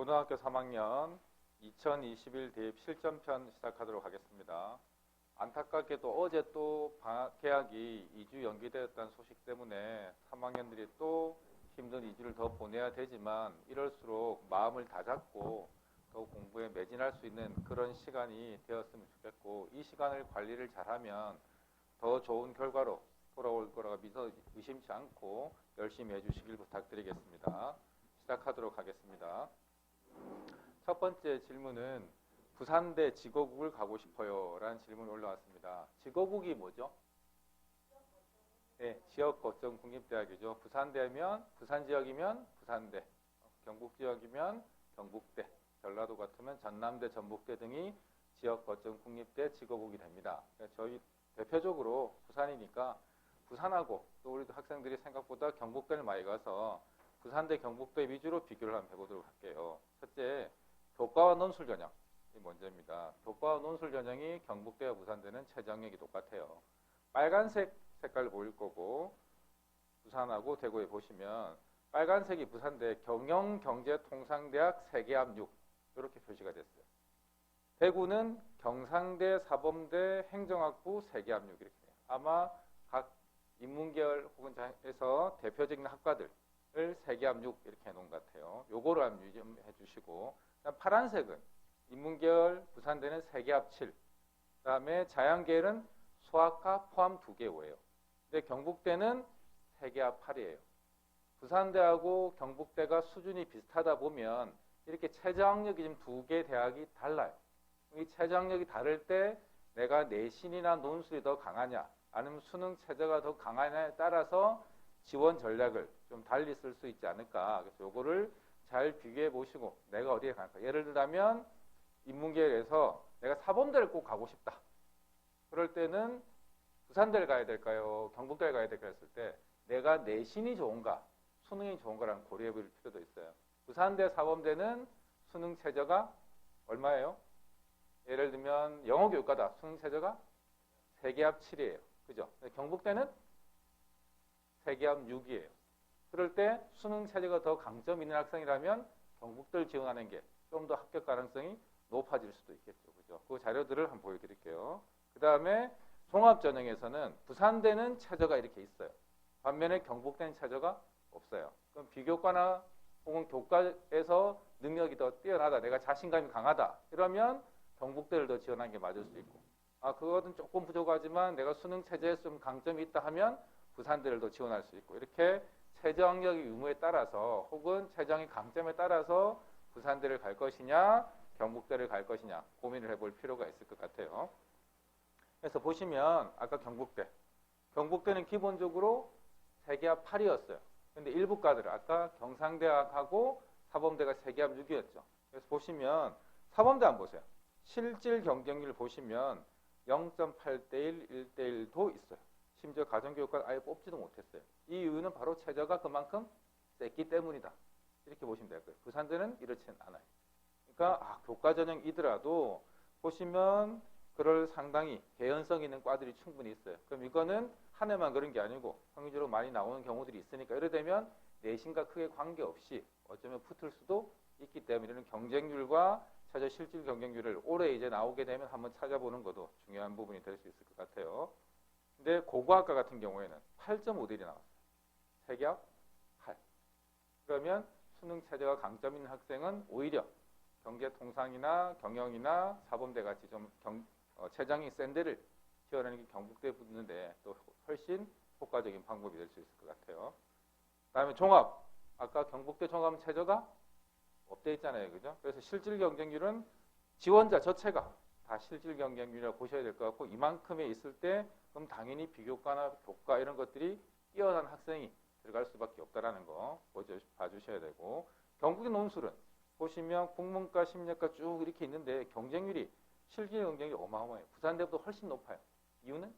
고등학교 3학년 2021 대입 실전편 시작하도록 하겠습니다. 안타깝게도 어제 또 방학 개학이 2주 연기되었다는 소식 때문에 3학년들이 또 힘든 2주를 더 보내야 되지만 이럴수록 마음을 다잡고 더욱 공부에 매진할 수 있는 그런 시간이 되었으면 좋겠고, 이 시간을 관리를 잘하면 더 좋은 결과로 돌아올 거라고 믿어 의심치 않고 열심히 해주시길 부탁드리겠습니다. 시작하도록 하겠습니다. 첫 번째 질문은 부산대 직어국을 가고 싶어요 라는 질문이 올라왔습니다. 직어국이 뭐죠? 네, 지역 거점 국립대학이죠. 부산대면 부산지역이면 부산대, 경북지역이면 경북대, 전라도 같으면 전남대, 전북대 등이 지역 거점 국립대 직어국이 됩니다. 저희 대표적으로 부산이니까 부산하고 또 우리 학생들이 생각보다 경북대를 많이 가서 부산대, 경북대 위주로 비교를 한번 해보도록 할게요. 첫째, 교과와 논술 전형이 먼저입니다. 교과와 논술 전형이 경북대와 부산대는 최저학력이 똑같아요. 빨간색 색깔 보일 거고, 부산하고 대구에 보시면 빨간색이 부산대 경영경제통상대학 세계합 6 이렇게 표시가 됐어요. 대구는 경상대, 사범대, 행정학부 세계합 6 이렇게 돼요. 아마 각 인문계열 혹은 에서 대표적인 학과들 을 세계합 6 이렇게 해놓은 것 같아요. 요거를 한번 유념해 주시고, 파란색은 인문계열 부산대는 세계합 7, 그 다음에 자연계열은 수학과 포함 2개 5예요. 근데 경북대는 세계합 8이에요. 부산대하고 경북대가 수준이 비슷하다 보면 이렇게 최저학력이 지금 2개 대학이 달라요. 이 최저학력이 다를 때 내가 내신이나 논술이 더 강하냐 아니면 수능 최저가 더 강하냐에 따라서 지원 전략을 좀 달리 쓸 수 있지 않을까. 그래서 요거를 잘 비교해 보시고 내가 어디에 갈까. 예를 들자면 인문계열에서 내가 사범대를 꼭 가고 싶다. 그럴 때는 부산대를 가야 될까요? 경북대를 가야 될까 했을 때 내가 내신이 좋은가 수능이 좋은가라는 고려해 볼 필요도 있어요. 부산대, 사범대는 수능 최저가 얼마예요? 예를 들면 영어교육과다. 수능 최저가 세계합 7이에요. 그죠? 경북대는 세계합 6이에요. 그럴 때 수능 체제가 더 강점 있는 학생이라면 경북대를 지원하는 게 좀 더 합격 가능성이 높아질 수도 있겠죠. 그죠? 그 자료들을 한번 보여드릴게요. 그 다음에 종합전형에서는 부산대는 체저가 이렇게 있어요. 반면에 경북대는 체저가 없어요. 그럼 비교과나 혹은 교과에서 능력이 더 뛰어나다, 내가 자신감이 강하다, 이러면 경북대를 더 지원하는 게 맞을 수 있고, 그거는 조금 부족하지만 내가 수능 체제에 좀 강점이 있다 하면 부산대를 더 지원할 수 있고, 이렇게 최저학력의 유무에 따라서 혹은 최저학력 강점에 따라서 부산대를 갈 것이냐 경북대를 갈 것이냐 고민을 해볼 필요가 있을 것 같아요. 그래서 보시면 아까 경북대는 기본적으로 세계합 8이었어요. 근데 일부 과들 아까 경상대학하고 사범대가 세계합 6이었죠. 그래서 보시면 사범대 한번 보세요. 실질 경쟁률 보시면 0.8대1, 1대1도 있어요. 심지어 가정교육과 아예 뽑지도 못했어요. 이 이유는 바로 체저가 그만큼 셌기 때문이다. 이렇게 보시면 될 거예요. 부산대는 이렇지는 않아요. 그러니까 교과 전형이더라도 보시면 그럴 상당히 개연성 있는 과들이 충분히 있어요. 그럼 이거는 한 해만 그런 게 아니고 평균적으로 많이 나오는 경우들이 있으니까, 이래 되면 내신과 크게 관계없이 어쩌면 붙을 수도 있기 때문에 이런 경쟁률과 최저 실질 경쟁률을 올해 이제 나오게 되면 한번 찾아보는 것도 중요한 부분이 될 수 있을 것 같아요. 근데 고고학과 같은 경우에는 8.5대1이 나왔어요. 세계합 8. 그러면 수능 체제가 강점 있는 학생은 오히려 경제통상이나 경영이나 사범대 같이 좀 최저학력이 센 데를 지원하는 게 경북대에 붙는데 또 훨씬 효과적인 방법이 될 수 있을 것 같아요. 그 다음에 종합. 아까 경북대 종합은 체저가 업돼 있잖아요. 그죠? 그래서 실질 경쟁률은 지원자 자체가 다 실질 경쟁률이라고 보셔야 될 것 같고, 이만큼에 있을 때 그럼 당연히 비교과나 교과 이런 것들이 뛰어난 학생이 들어갈 수밖에 없다라는 거 봐주셔야 되고, 경북의 논술은 보시면 국문과, 심리학과 쭉 이렇게 있는데 경쟁률이 실질 경쟁률이 어마어마해요. 부산대보다 훨씬 높아요. 이유는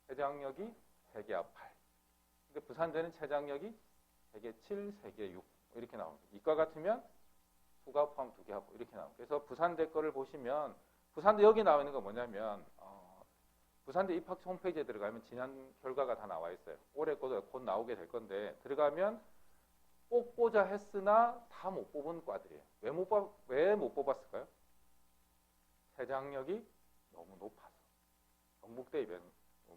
최저학력이 세계합 8. 근데 부산대는 최저학력이 세계 7, 세계 6 이렇게 나옵니다. 이과 같으면 수가 포함 2개 하고 이렇게 나옵니다. 그래서 부산대 거를 보시면 부산대 여기 나와 있는 건 뭐냐면 부산대 입학처 홈페이지에 들어가면 지난 결과가 다 나와 있어요. 올해 거도 곧 나오게 될 건데 들어가면 뽑고자 했으나 다 못 뽑은 과들이에요. 왜 못 뽑았을까요? 최저학력이 너무 높아서. 경북대 이변,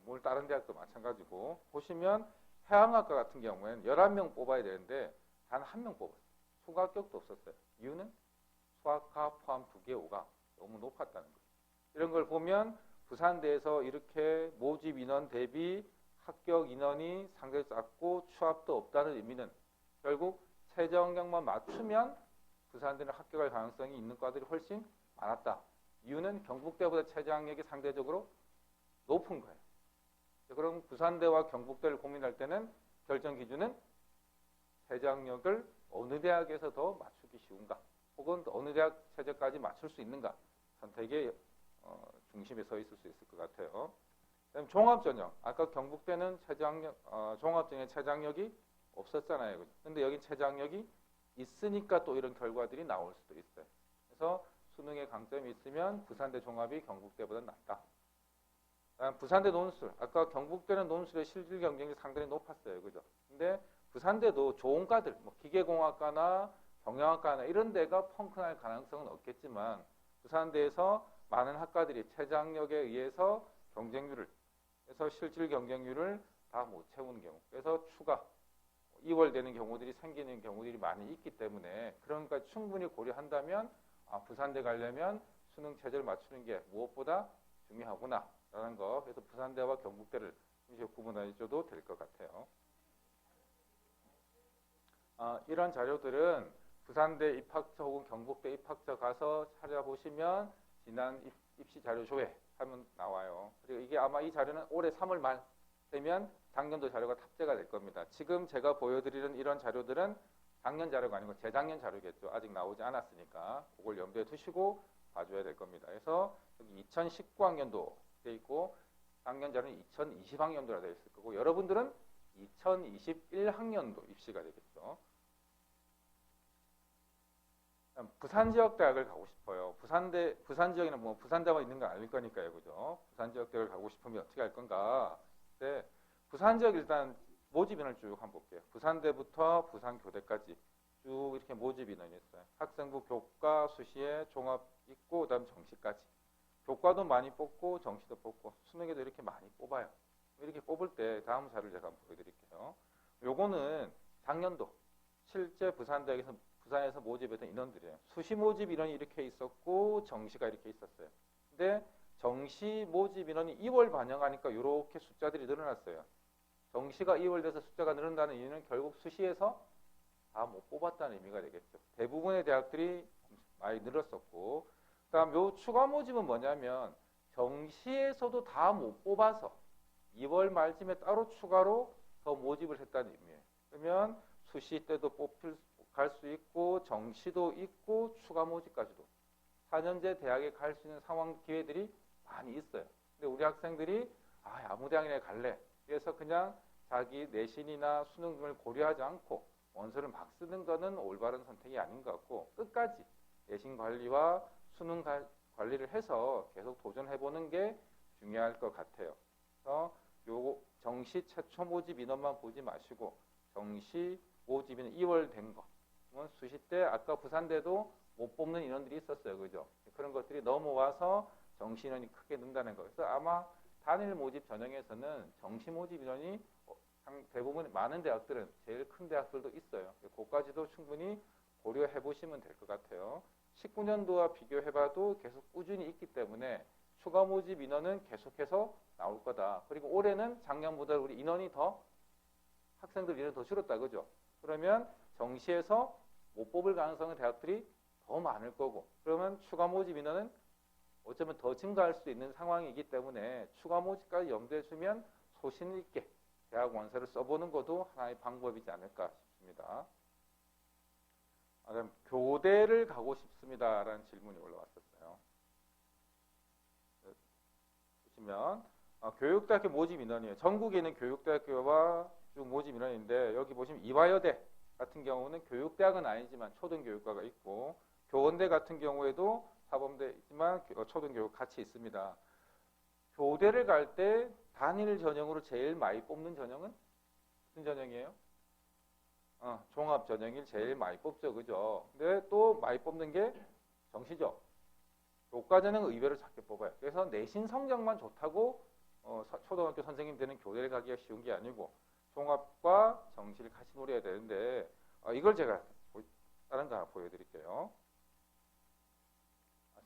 뭘 다른 대학도 마찬가지고 보시면 해양학과 같은 경우에는 11명 뽑아야 되는데 단 1명 뽑았어요. 추가 합격도 없었어요. 이유는 수학과 포함 2개 오가 너무 높았다는 거예요. 이런 걸 보면 부산대에서 이렇게 모집 인원 대비 합격 인원이 상대적으로 작고 추합도 없다는 의미는 결국 최저학력만 맞추면 부산대는 합격할 가능성이 있는 과들이 훨씬 많았다. 이유는 경북대보다 최저학력이 상대적으로 높은 거예요. 그럼 부산대와 경북대를 고민할 때는 결정 기준은 최저학력을 어느 대학에서 더 맞추기 쉬운가, 혹은 어느 대학 최저까지 맞출 수 있는가 선택의 중심에 서 있을 수 있을 것 같아요. 그다음 종합전형. 아까 경북대는 종합전형에 최저학력이 없었잖아요. 근데 여기 최저학력이 있으니까 또 이런 결과들이 나올 수도 있어요. 그래서 수능에 강점이 있으면 부산대 종합이 경북대보다 낫다. 부산대 논술. 아까 경북대는 논술의 실질 경쟁이 상당히 높았어요. 그죠? 근데 부산대도 좋은 과들, 뭐 기계공학과나 경영학과나 이런 데가 펑크날 가능성은 없겠지만 부산대에서 많은 학과들이 최저학력에 의해서 경쟁률을, 그래서 실질 경쟁률을 다 못 채우는 경우, 그래서 추가 이월되는 경우들이 생기는 경우들이 많이 있기 때문에 그러니까 충분히 고려한다면 부산대 가려면 수능 체제를 맞추는 게 무엇보다 중요하구나 라는 거. 그래서 부산대와 경북대를 구분해 줘도 될 것 같아요. 이런 자료들은 부산대 입학처 혹은 경북대 입학처 가서 찾아보시면 지난 입시 자료조회 하면 나와요. 그리고 이게 아마 이 자료는 올해 3월 말 되면 작년도 자료가 탑재가 될 겁니다. 지금 제가 보여드리는 이런 자료들은 작년 자료가 아니고 재작년 자료겠죠. 아직 나오지 않았으니까 그걸 염두에 두시고 봐줘야 될 겁니다. 그래서 여기 2019학년도 돼 있고 작년 자료는 2020학년도라 되어 있을 거고 여러분들은 2021학년도 입시가 되겠죠. 부산 지역 대학을 가고 싶어요. 부산 지역에는 뭐 부산대만 있는 건 아닐 거니까요, 그죠? 부산 지역 대학을 가고 싶으면 어떻게 할 건가? 네, 부산 지역 일단 모집 인원을 쭉 한번 볼게요. 부산대부터 부산교대까지 쭉 이렇게 모집 인원이 있어요. 학생부 교과, 수시에 종합 있고 그다음 정시까지. 교과도 많이 뽑고 정시도 뽑고 수능에도 이렇게 많이 뽑아요. 이렇게 뽑을 때 다음 자료를 제가 한번 보여드릴게요. 요거는 작년도 실제 부산에서 모집했던 인원들이에요. 수시 모집 인원이 이렇게 있었고 정시가 이렇게 있었어요. 근데 정시 모집 인원이 2월 반영하니까 이렇게 숫자들이 늘어났어요. 정시가 2월 돼서 숫자가 늘어난다는 이유는 결국 수시에서 다 못 뽑았다는 의미가 되겠죠. 대부분의 대학들이 많이 늘었었고, 그다음 요 추가 모집은 뭐냐면 정시에서도 다 못 뽑아서 2월 말쯤에 따로 추가로 더 모집을 했다는 의미예요. 그러면 수시 때도 갈 수 있고 정시도 있고 추가 모집까지도 4년제 대학에 갈 수 있는 상황 기회들이 많이 있어요. 근데 우리 학생들이 아무 대학이나 갈래. 그래서 그냥 자기 내신이나 수능 등을 고려하지 않고 원서를 막 쓰는 거는 올바른 선택이 아닌 것 같고 끝까지 내신 관리와 수능 관리를 해서 계속 도전해보는 게 중요할 것 같아요. 그래서 요 정시 최초 모집 인원만 보지 마시고 정시 모집은 2월 된 거. 수시 때 아까 부산대도 못 뽑는 인원들이 있었어요. 그죠? 그런 것들이 넘어와서 정시 인원이 크게 는다는 거. 그래서 아마 단일 모집 전형에서는 정시 모집 인원이 대부분 많은 대학들은 제일 큰 대학들도 있어요. 그것까지도 충분히 고려해 보시면 될 것 같아요. 19년도와 비교해봐도 계속 꾸준히 있기 때문에 추가 모집 인원은 계속해서 나올 거다. 그리고 올해는 작년보다 우리 인원이 학생들 인원이 더 줄었다. 그죠? 그러면 정시에서 못 뽑을 가능성은 대학들이 더 많을 거고 그러면 추가 모집 인원은 어쩌면 더 증가할 수 있는 상황이기 때문에 추가 모집까지 염두에 두면 소신 있게 대학 원서를 써보는 것도 하나의 방법이지 않을까 싶습니다. 그럼 교대를 가고 싶습니다라는 질문이 올라왔었어요. 보시면 교육대학교 모집 인원이에요. 전국에 있는 교육대학교와 쭉 모집 인원인데 여기 보시면 이화여대 같은 경우는 교육대학은 아니지만 초등교육과가 있고 교원대 같은 경우에도 사범대 있지만 초등교육 같이 있습니다. 교대를 갈 때 단일 전형으로 제일 많이 뽑는 전형은 무슨 전형이에요? 종합 전형일 제일 많이 뽑죠, 그죠? 근데 또 많이 뽑는 게 정시죠. 교과전형은 의외로 작게 뽑아요. 그래서 내신 성적만 좋다고 초등학교 선생님 되는 교대를 가기가 쉬운 게 아니고 종합과 정시를 같이 노려야 되는데 이걸 제가 다른 거 하나 보여드릴게요.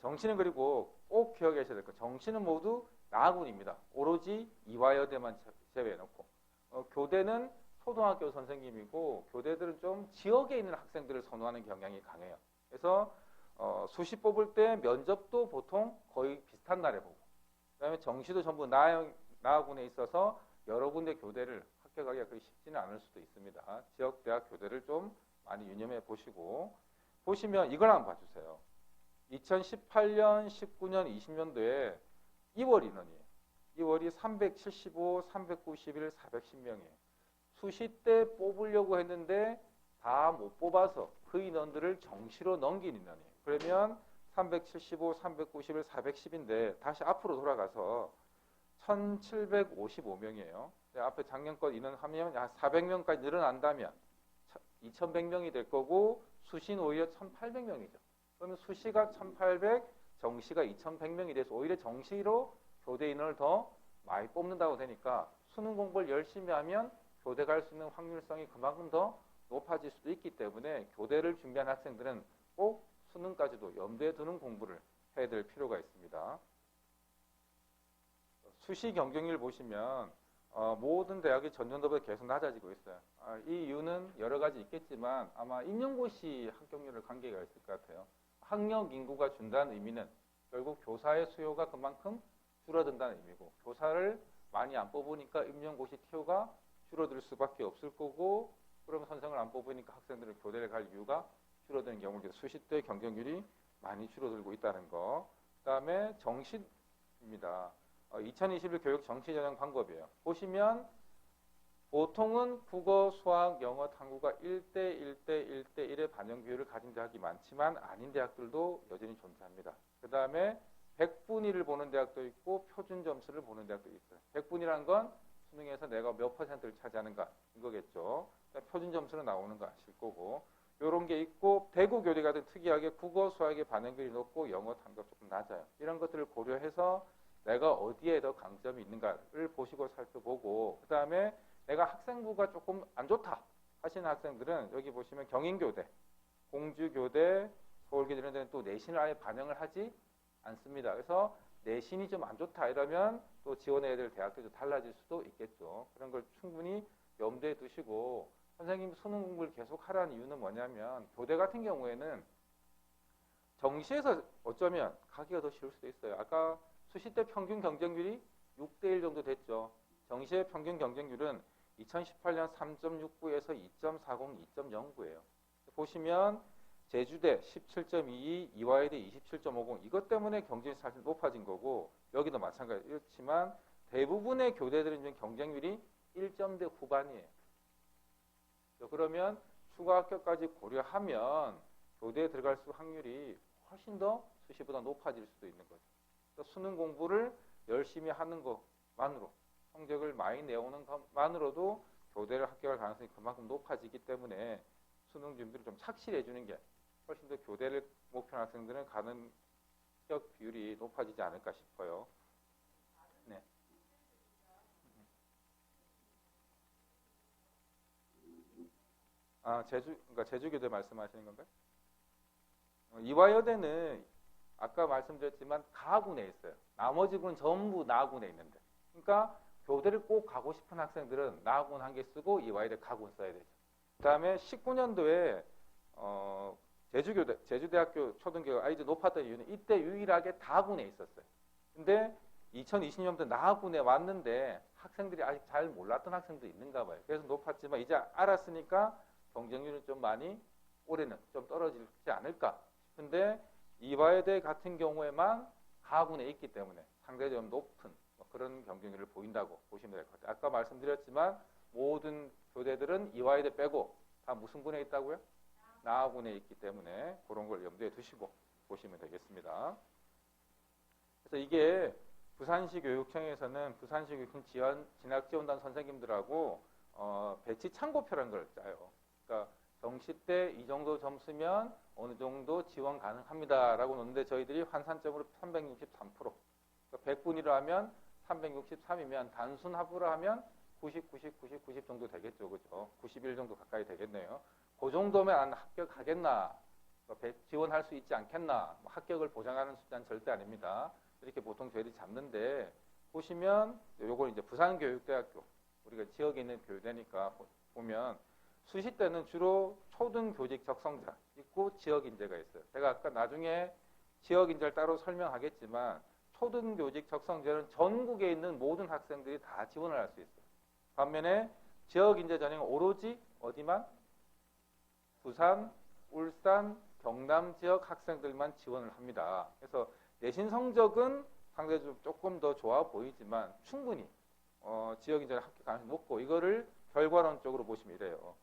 정시는 그리고 꼭 기억하셔야 될 거. 정시는 모두 나군입니다. 오로지 이화여대만 제외해놓고 교대는 초등학교 선생님이고 교대들은 좀 지역에 있는 학생들을 선호하는 경향이 강해요. 그래서 수시 뽑을 때 면접도 보통 거의 비슷한 날에 보고 그다음에 정시도 전부 나군에 있어서 여러 군데 교대를 합격하기가 그리 쉽지는 않을 수도 있습니다. 지역대학 교대를 좀 많이 유념해 보시고 보시면 이걸 한번 봐주세요. 2018년, 19년, 20년도에 2월 인원이에요. 2월이 375, 391, 410명이에요. 수시 때 뽑으려고 했는데 다 못 뽑아서 그 인원들을 정시로 넘긴 인원이에요. 그러면 375, 391, 410인데 다시 앞으로 돌아가서 1755명이에요. 앞에 작년 것 인원 하면 400명까지 늘어난다면 2100명이 될 거고 수시는 오히려 1800명이죠. 그러면 수시가 1800, 정시가 2100명이 돼서 오히려 정시로 교대 인원을 더 많이 뽑는다고 되니까 수능 공부를 열심히 하면 교대 갈 수 있는 확률성이 그만큼 더 높아질 수도 있기 때문에 교대를 준비한 학생들은 꼭 수능까지도 염두에 두는 공부를 해야 될 필요가 있습니다. 수시 경쟁률 보시면 모든 대학이 전년도보다 계속 낮아지고 있어요. 이 이유는 여러 가지 있겠지만 아마 임용고시 합격률을 관계가 있을 것 같아요. 학력 인구가 준다는 의미는 결국 교사의 수요가 그만큼 줄어든다는 의미고 교사를 많이 안 뽑으니까 임용고시 TO가 줄어들 수밖에 없을 거고 그러면 선생을 안 뽑으니까 학생들은 교대를 갈 이유가 줄어드는 경우가 수시 때 경쟁률이 많이 줄어들고 있다는 거. 그 다음에 정시입니다. 2021 교육 정시 전형 방법이에요. 보시면 보통은 국어, 수학, 영어, 탐구가 1대 1대 1대 1의 반영 비율을 가진 대학이 많지만 아닌 대학들도 여전히 존재합니다. 그 다음에 100분위를 보는 대학도 있고 표준 점수를 보는 대학도 있어요. 100분위라는 건 수능에서 내가 몇 퍼센트를 차지하는가 이거겠죠. 표준 점수로 나오는 거 아실 거고 이런 게 있고 대구 교대 같은 특이하게 국어, 수학의 반영 비율이 높고 영어, 탐구가 조금 낮아요. 이런 것들을 고려해서 내가 어디에 더 강점이 있는가를 보시고 살펴보고 그 다음에 내가 학생부가 조금 안 좋다 하시는 학생들은 여기 보시면 경인교대, 공주교대, 서울교대 이런 데는 또 내신을 아예 반영을 하지 않습니다. 그래서 내신이 좀 안 좋다 이러면 또 지원해야 될 대학들도 달라질 수도 있겠죠. 그런 걸 충분히 염두에 두시고 선생님 수능 공부를 계속 하라는 이유는 뭐냐면 교대 같은 경우에는 정시에서 어쩌면 가기가 더 쉬울 수도 있어요. 아까 수시 때 평균 경쟁률이 6대 1 정도 됐죠. 정시의 평균 경쟁률은 2018년 3.69에서 2.40, 2.09예요. 보시면 제주대 17.22, 이화여대 27.50 이것 때문에 경쟁이 사실 높아진 거고 여기도 마찬가지였지만 대부분의 교대들은 지금 경쟁률이 1점대 후반이에요. 그러면 추가 합격까지 고려하면 교대에 들어갈 수 확률이 훨씬 더 수시보다 높아질 수도 있는 거죠. 그래서 수능 공부를 열심히 하는 것만으로 성적을 많이 내오는 것만으로도 교대를 합격할 가능성이 그만큼 높아지기 때문에 수능 준비를 좀 착실히 해주는 게 훨씬 더 교대를 목표한 학생들은 가는 합격 비율이 높아지지 않을까 싶어요. 네. 그러니까 제주교대 말씀하시는 건가요? 이화여대는 아까 말씀드렸지만 가군에 있어요. 나머지 군 전부 나군에 있는데. 그러니까 교대를 꼭 가고 싶은 학생들은 나군 한 개 쓰고 이화여대 가군 써야 되죠. 그 다음에 19년도에 제주대학교 초등교육 아이들 높았던 이유는 이때 유일하게 다군에 있었어요. 근데 2020년부터 나군에 왔는데 학생들이 아직 잘 몰랐던 학생도 있는가 봐요. 그래서 높았지만 이제 알았으니까 경쟁률은 좀 많이 올해는 좀 떨어지지 않을까 싶은데 이화여대 같은 경우에만 가군에 있기 때문에 상대적으로 높은 그런 경쟁률을 보인다고 보시면 될 것 같아요. 아까 말씀드렸지만 모든 교대들은 이화여대 빼고 다 무슨 군에 있다고요? 나군에 있기 때문에 그런 걸 염두에 두시고 보시면 되겠습니다. 그래서 이게 부산시 교육청에서는 부산시 교육청 진학지원단 선생님들하고 배치 참고표라는 걸 짜요. 그러니까 정시 때 이 정도 점수면 어느 정도 지원 가능합니다라고 놓는데 저희들이 환산점으로 363%. 그러니까 100분위로 하면 363이면 단순 합으로 하면 90, 90, 90, 90 정도 되겠죠. 그죠? 91 정도 가까이 되겠네요. 그 정도면 안 합격하겠나? 지원할 수 있지 않겠나? 합격을 보장하는 숫자는 절대 아닙니다. 이렇게 보통 저희들이 잡는데 보시면 요걸 이제 부산교육대학교 우리가 지역에 있는 교육대니까 보면 수시 때는 주로 초등교직 적성자 있고 지역인재가 있어요. 제가 아까 나중에 지역인재를 따로 설명하겠지만 초등교직 적성자는 전국에 있는 모든 학생들이 다 지원을 할 수 있어요. 반면에 지역인재 전형은 오로지 어디만? 부산, 울산, 경남 지역 학생들만 지원을 합니다. 그래서 내신 성적은 상대적으로 조금 더 좋아 보이지만 충분히 지역인재 합격 가능성이 높고 이거를 결과론적으로 보시면 이래요.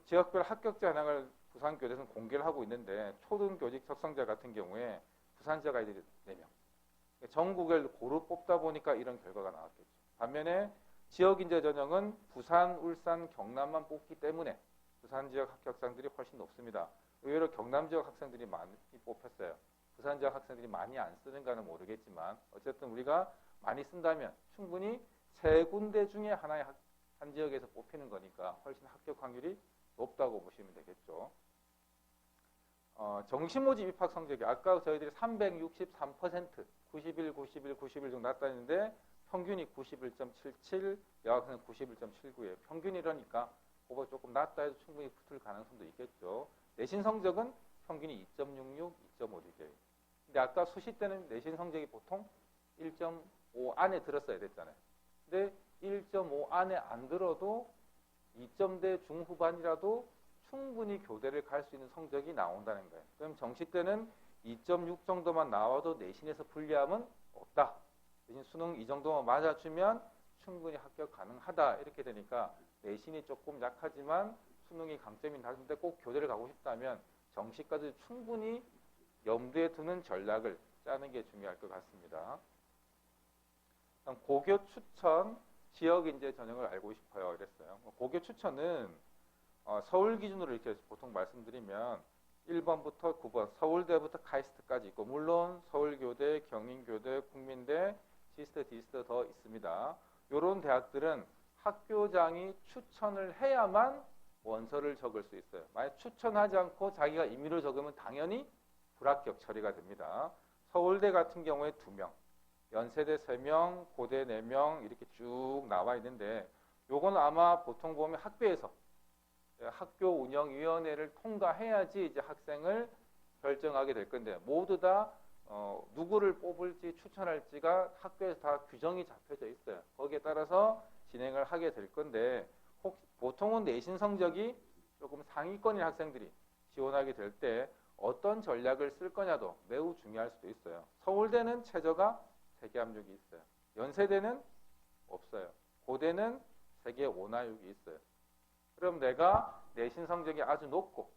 지역별 합격자 현황을 부산교대에서는 공개를 하고 있는데 초등교직 적성자 같은 경우에 부산 지역 아이들이 4명. 전국을 고루 뽑다 보니까 이런 결과가 나왔겠죠. 반면에 지역인재 전형은 부산, 울산, 경남만 뽑기 때문에 부산 지역 합격자들이 훨씬 높습니다. 의외로 경남 지역 학생들이 많이 뽑혔어요. 부산 지역 학생들이 많이 안 쓰는가는 모르겠지만 어쨌든 우리가 많이 쓴다면 충분히 3군데 중에 하나의 한 지역에서 뽑히는 거니까 훨씬 합격 확률이 높다고 보시면 되겠죠. 정시 모집 입학 성적이 아까 저희들이 363%, 91, 91, 91 정도 나타났는데 평균이 91.77, 여학생은 91.79예요. 평균이라니까 그거 조금 낮다 해도 충분히 붙을 가능성도 있겠죠. 내신 성적은 평균이 2.66, 2.5 돼요. 근데 아까 수시 때는 내신 성적이 보통 1.5 안에 들었어야 됐잖아요. 근데 1.5 안에 안 들어도 2점대 중후반이라도 충분히 교대를 갈 수 있는 성적이 나온다는 거예요. 그럼 정시 때는 2.6 정도만 나와도 내신에서 불리함은 없다. 대신 수능 이 정도만 맞아주면 충분히 합격 가능하다. 이렇게 되니까 내신이 조금 약하지만 수능이 강점이 낮은데 꼭 교대를 가고 싶다면 정시까지 충분히 염두에 두는 전략을 짜는 게 중요할 것 같습니다. 고교 추천 지역인재 전형을 알고 싶어요. 이랬어요. 고교 추천은 서울 기준으로 이렇게 보통 말씀드리면 1번부터 9번 서울대부터 카이스트까지 있고 물론 서울교대, 경인교대, 국민대, 시스터, 디스터 더 있습니다. 이런 대학들은 학교장이 추천을 해야만 원서를 적을 수 있어요. 만약 추천하지 않고 자기가 임의로 적으면 당연히 불합격 처리가 됩니다. 서울대 같은 경우에 2명, 연세대 3명, 고대 4명 이렇게 쭉 나와 있는데 요건 아마 보통 보면 학교에서 학교 운영위원회를 통과해야지 이제 학생을 결정하게 될 건데 모두 다 누구를 뽑을지 추천할지가 학교에서 다 규정이 잡혀져 있어요. 거기에 따라서 진행을 하게 될 건데 보통은 내신 성적이 조금 상위권인 학생들이 지원하게 될 때 어떤 전략을 쓸 거냐도 매우 중요할 수도 있어요. 서울대는 최저가 세계 압력이 있어요. 연세대는 없어요. 고대는 세계 원화육이 있어요. 그럼 내가 내신 성적이 아주 높고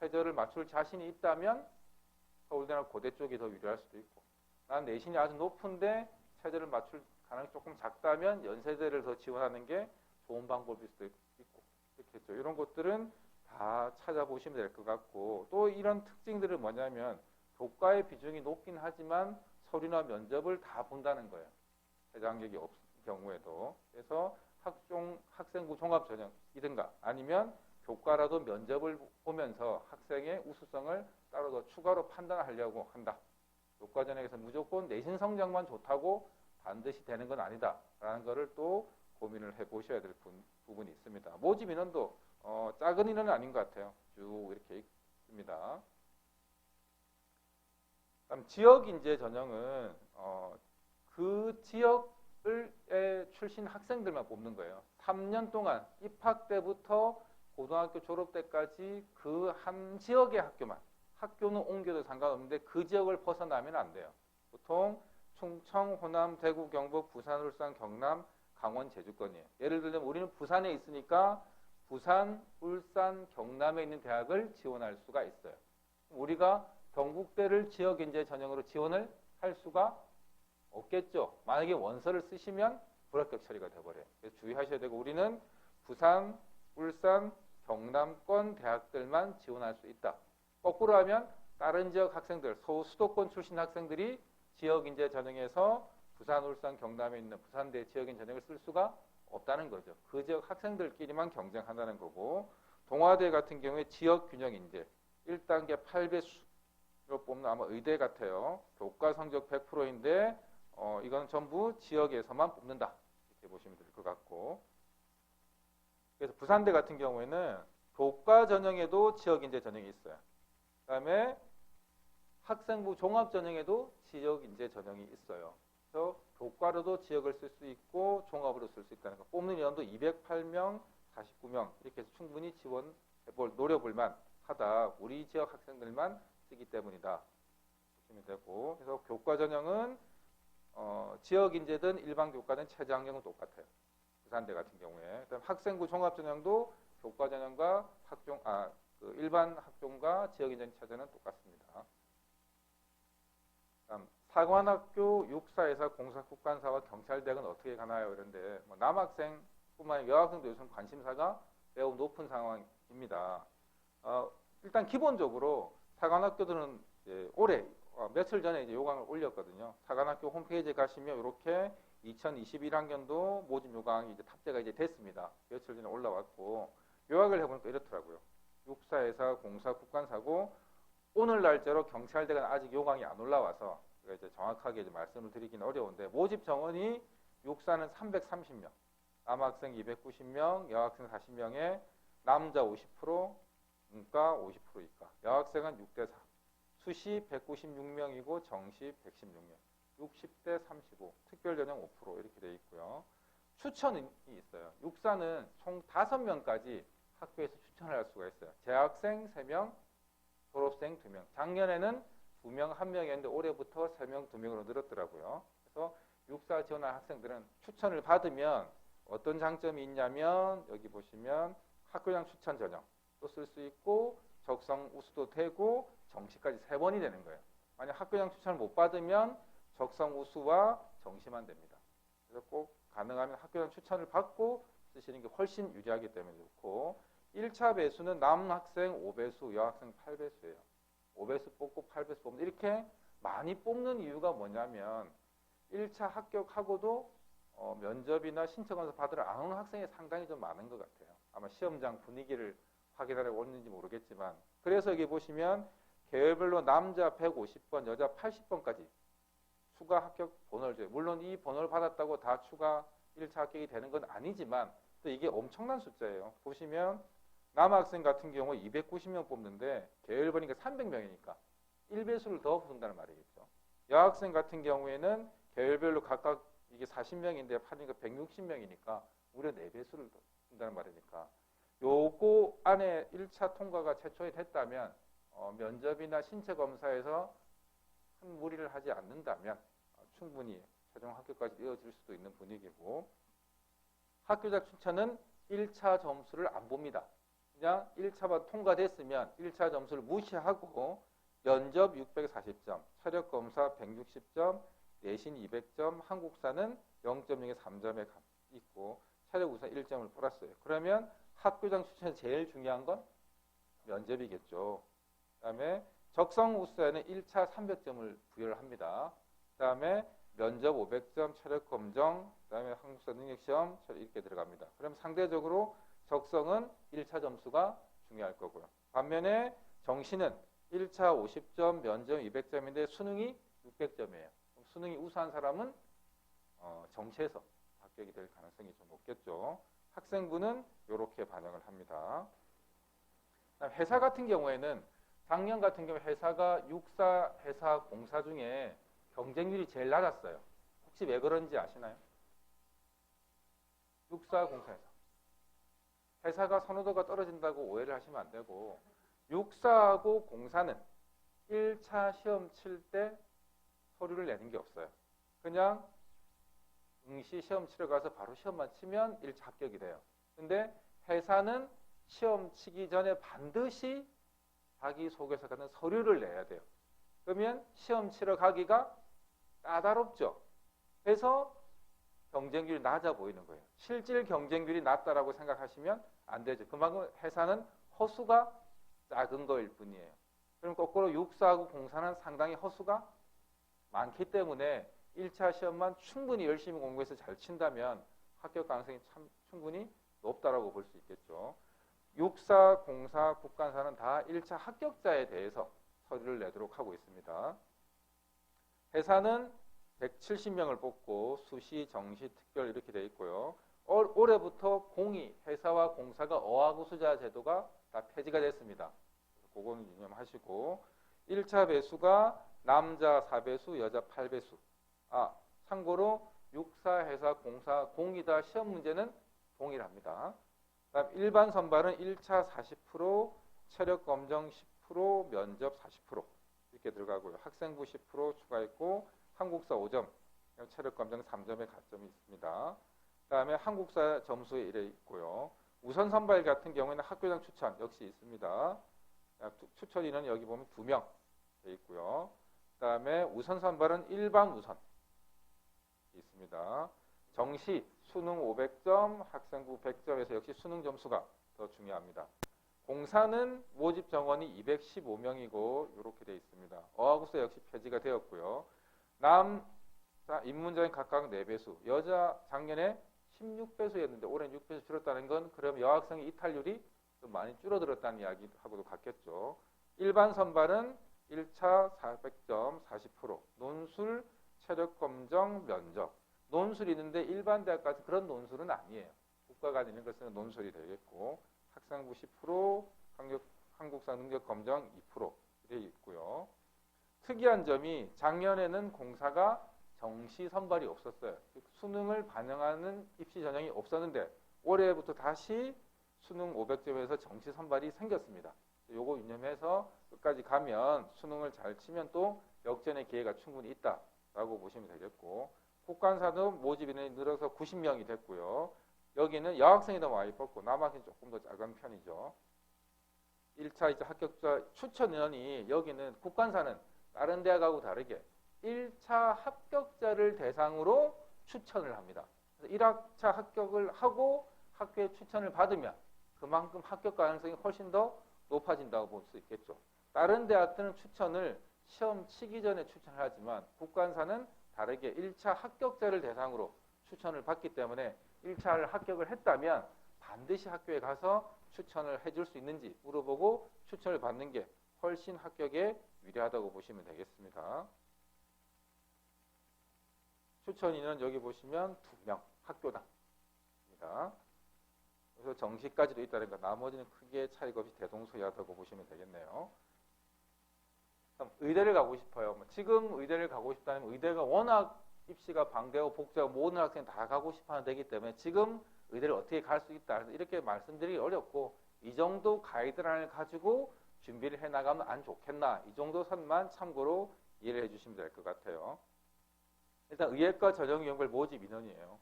최저를 맞출 자신이 있다면 서울대나 고대 쪽이 더 유리할 수도 있고 난 내신이 아주 높은데 최저를 맞출 가능성이 조금 작다면 연세대를 더 지원하는 게 좋은 방법일 수도 있고 그렇겠죠. 이런 것들은 다 찾아보시면 될 것 같고 또 이런 특징들은 뭐냐면 교과의 비중이 높긴 하지만 서류나 면접을 다 본다는 거예요. 최저 합격이 없을 경우에도. 그래서 학생부 종합전형이든가 아니면 교과라도 면접을 보면서 학생의 우수성을 따로 더 추가로 판단하려고 한다. 교과 전형에서 무조건 내신 성적만 좋다고 반드시 되는 건 아니다. 라는 거를 또 고민을 해보셔야 될 부분이 있습니다. 모집 인원도 작은 인원은 아닌 것 같아요. 쭉 이렇게 있습니다. 다음 지역인재 전형은 그 지역의 출신 학생들만 뽑는 거예요. 3년 동안 입학 때부터 고등학교 졸업 때까지 그 한 지역의 학교만 학교는 옮겨도 상관없는데 그 지역을 벗어나면 안 돼요. 보통 충청, 호남, 대구, 경북, 부산, 울산, 경남, 강원, 제주권이에요. 예를 들면 우리는 부산에 있으니까 부산, 울산, 경남에 있는 대학을 지원할 수가 있어요. 우리가 경북대를 지역인재 전형으로 지원을 할 수가 없겠죠. 만약에 원서를 쓰시면 불합격 처리가 돼버려요. 그래서 주의하셔야 되고 우리는 부산, 울산, 경남권 대학들만 지원할 수 있다. 거꾸로 하면 다른 지역 학생들, 수도권 출신 학생들이 지역인재 전형에서 부산, 울산, 경남에 있는 부산대 지역인 전형을 쓸 수가 없다는 거죠. 그 지역 학생들끼리만 경쟁한다는 거고, 동아대 같은 경우에 지역 균형 인재 1단계 8배수로 뽑는 아마 의대 같아요. 교과 성적 100%인데 이건 전부 지역에서만 뽑는다. 이렇게 보시면 될 것 같고, 그래서 부산대 같은 경우에는 교과 전형에도 지역인재 전형이 있어요. 그다음에 학생부 종합 전형에도 지역인재 전형이 있어요. 그래서 교과로도 지역을 쓸 수 있고 종합으로 쓸 수 있다는 거. 뽑는 인원도 208명, 49명 이렇게 해서 충분히 지원해볼 노려볼만 하다. 우리 지역 학생들만 쓰기 때문이다. 보시면 되고, 그래서 교과 전형은 지역 인재든 일반 교과든 최저학력은 똑같아요. 부산대 같은 경우에. 그다음 학생부 종합 전형도 교과 전형과 일반 학종과 지역 인재 최저는 똑같습니다. 다음 사관학교 육사에서 공사국관사와 경찰대학은 어떻게 가나요? 이런데 남학생뿐만 아니라 여학생도 요즘 관심사가 매우 높은 상황입니다. 일단 기본적으로 사관학교들은 올해 며칠 전에 이제 요강을 올렸거든요. 사관학교 홈페이지에 가시면 이렇게 2021학년도 모집 요강이 이제 탑재가 이제 됐습니다. 며칠 전에 올라왔고 요약을 해보니까 이렇더라고요. 육사에서 공사국관사고 오늘 날짜로 경찰대가 아직 요강이 안 올라와서 이제 정확하게 이제 말씀을 드리기는 어려운데 모집 정원이 육사는 330명, 남학생 290명, 여학생 40명에 남자 50%, 문과 50% 이과, 여학생은 6대 4, 수시 196명이고 정시 116명, 60대 35, 특별전형 5% 이렇게 되어 있고요. 추천이 있어요. 육사는 총 5명까지 학교에서 추천을 할 수가 있어요. 재학생 3명, 졸업생 2명. 작년에는 2명, 1명이었는데 올해부터 3명, 2명으로 늘었더라고요. 그래서 육사 지원할 학생들은 추천을 받으면 어떤 장점이 있냐면 여기 보시면 학교장 추천 전형도 쓸 수 있고 적성 우수도 되고 정시까지 3번이 되는 거예요. 만약 학교장 추천을 못 받으면 적성 우수와 정시만 됩니다. 그래서 꼭 가능하면 학교장 추천을 받고 쓰시는 게 훨씬 유리하기 때문에 좋고, 1차 배수는 남학생 5배수, 여학생 8배수예요. 5배수 뽑고 8배수 뽑는, 이렇게 많이 뽑는 이유가 뭐냐면 1차 합격하고도 면접이나 신청원서 받으러 안 오는 학생이 상당히 좀 많은 것 같아요. 아마 시험장 분위기를 확인하려고 오는지 모르겠지만, 그래서 여기 보시면 계열별로 남자 150번, 여자 80번까지 추가 합격 번호를 줘요. 물론 이 번호를 받았다고 다 추가 1차 합격이 되는 건 아니지만 또 이게 엄청난 숫자예요. 보시면 남학생 같은 경우 290명 뽑는데 계열번이니까 300명이니까 1배수를 더 붙는다는 말이겠죠. 여학생 같은 경우에는 계열별로 각각 이게 40명인데 파니까 160명이니까 무려 4배수를 더 붙는다는 말이니까 요거 안에 1차 통과가 최초에 됐다면 면접이나 신체 검사에서 큰 무리를 하지 않는다면 충분히 최종 합격까지 이어질 수도 있는 분위기고, 학교장 추천은 1차 점수를 안 봅니다. 그냥 1차만 통과됐으면 1차 점수를 무시하고 면접 640점, 체력검사 160점, 내신 200점, 한국사는 0.0에 3점에 있고 체력우선 1점을 플러스해요. 그러면 학교장 추천에서 제일 중요한 건 면접이겠죠. 그 다음에 적성우수에는 1차 300점을 부여를 합니다. 그 다음에 면접 500점, 체력검정, 그 다음에 한국사 능력시험 이렇게 들어갑니다. 그럼 상대적으로 적성은 1차 점수가 중요할 거고요. 반면에 정시는 1차 50점, 면접 200점인데 수능이 600점이에요. 수능이 우수한 사람은 정시에서 합격이 될 가능성이 좀 높겠죠. 학생부는 이렇게 반영을 합니다. 회사 같은 경우에는 작년 같은 경우 회사가 육사 회사 공사 중에 경쟁률이 제일 낮았어요. 혹시 왜 그런지 아시나요? 육사 공사에서 회사가 선호도가 떨어진다고 오해를 하시면 안 되고, 육사하고 공사는 1차 시험 칠 때 서류를 내는 게 없어요. 그냥 응시 시험 치러 가서 바로 시험만 치면 1차 합격이 돼요. 근데 회사는 시험 치기 전에 반드시 자기소개서 같은 서류를 내야 돼요. 그러면 시험 치러 가기가 까다롭죠. 그래서 경쟁률이 낮아 보이는 거예요. 실질 경쟁률이 낮다라고 생각하시면 안 되죠. 그만큼 해사는 허수가 작은 거일 뿐이에요. 그럼 거꾸로 육사하고 공사는 상당히 허수가 많기 때문에 1차 시험만 충분히 열심히 공부해서 잘 친다면 합격 가능성이 참 충분히 높다라고 볼 수 있겠죠. 육사, 공사, 국간사는 다 1차 합격자에 대해서 서류를 내도록 하고 있습니다. 해사는 170명을 뽑고 수시, 정시, 특별 이렇게 되어 있고요. 올해부터 공이, 회사와 공사가 어학우수자 제도가 다 폐지가 됐습니다. 그거는 유념하시고 1차 배수가 남자 4배수, 여자 8배수. 참고로 육사, 회사, 공사, 공이다 시험 문제는 동일합니다. 그다음 일반 선발은 1차 40%, 체력 검정 10%, 면접 40% 이렇게 들어가고요. 학생부 10% 추가했고 한국사 5점, 체력 검정 3점의 가점이 있습니다. 그다음에 한국사 점수에 이래 있고요. 우선 선발 같은 경우에는 학교장 추천 역시 있습니다. 추천 인원 여기 보면 2명 돼 있고요. 그다음에 우선 선발은 일반 우선 있습니다. 정시 수능 500점, 학생부 100점에서 역시 수능 점수가 더 중요합니다. 공사는 모집 정원이 215명이고 이렇게 되어 있습니다. 어학우수 역시 폐지가 되었고요. 남자 입문자인 각각 4배수, 여자 작년에 16배수였는데 올해는 6배수 줄었다는 건 그럼 여학생의 이탈률이 좀 많이 줄어들었다는 이야기하고도 같겠죠. 일반 선발은 1차 400점 40%, 논술, 체력검정, 면접. 논술이 있는데 일반 대학 같은 그런 논술은 아니에요. 국가가 있는 것은 논술이 되겠고 학생부 10%, 한국사 능력검정 2% 이렇게 있고요. 특이한 점이 작년에는 공사가 정시 선발이 없었어요. 수능을 반영하는 입시 전형이 없었는데 올해부터 다시 수능 500점에서 정시 선발이 생겼습니다. 요거 유념해서 끝까지 가면 수능을 잘 치면 또 역전의 기회가 충분히 있다라고 보시면 되겠고 국간사도 모집 인원이 늘어서 90명이 됐고요. 여기는 여학생이 더 많이 뽑고 남학생이 조금 더 작은 편이죠. 1차, 2차 합격자 추천 인원이 여기는 국간사는 다른 대학하고 다르게 1차 합격자를 대상으로 추천을 합니다. 그래서 1학차 합격을 하고 학교에 추천을 받으면 그만큼 합격 가능성이 훨씬 더 높아진다고 볼 수 있겠죠. 다른 대학들은 추천을 시험 치기 전에 추천을 하지만 국간사는 다르게 1차 합격자를 대상으로 추천을 받기 때문에 1차를 합격을 했다면 반드시 학교에 가서 추천을 해줄 수 있는지 물어보고 추천을 받는 게 훨씬 합격에 유리하다고 보시면 되겠습니다. 추천 인원 여기 보시면 2명 학교당입니다. 그래서 정시까지도 있다는 거 나머지는 크게 차이가 없이 대동소이하다고 보시면 되겠네요. 의대를 가고 싶어요. 지금 의대를 가고 싶다면 의대가 워낙 입시가 방대하고 복잡하고 모든 학생이 다 가고 싶어하는 데이기 때문에 지금 의대를 어떻게 갈 수 있다. 이렇게 말씀드리기 어렵고 이 정도 가이드라인을 가지고 준비를 해나가면 안 좋겠나. 이 정도 선만 참고로 이해를 해주시면 될 것 같아요. 일단 의예과 전형연구원 모집 인원이에요.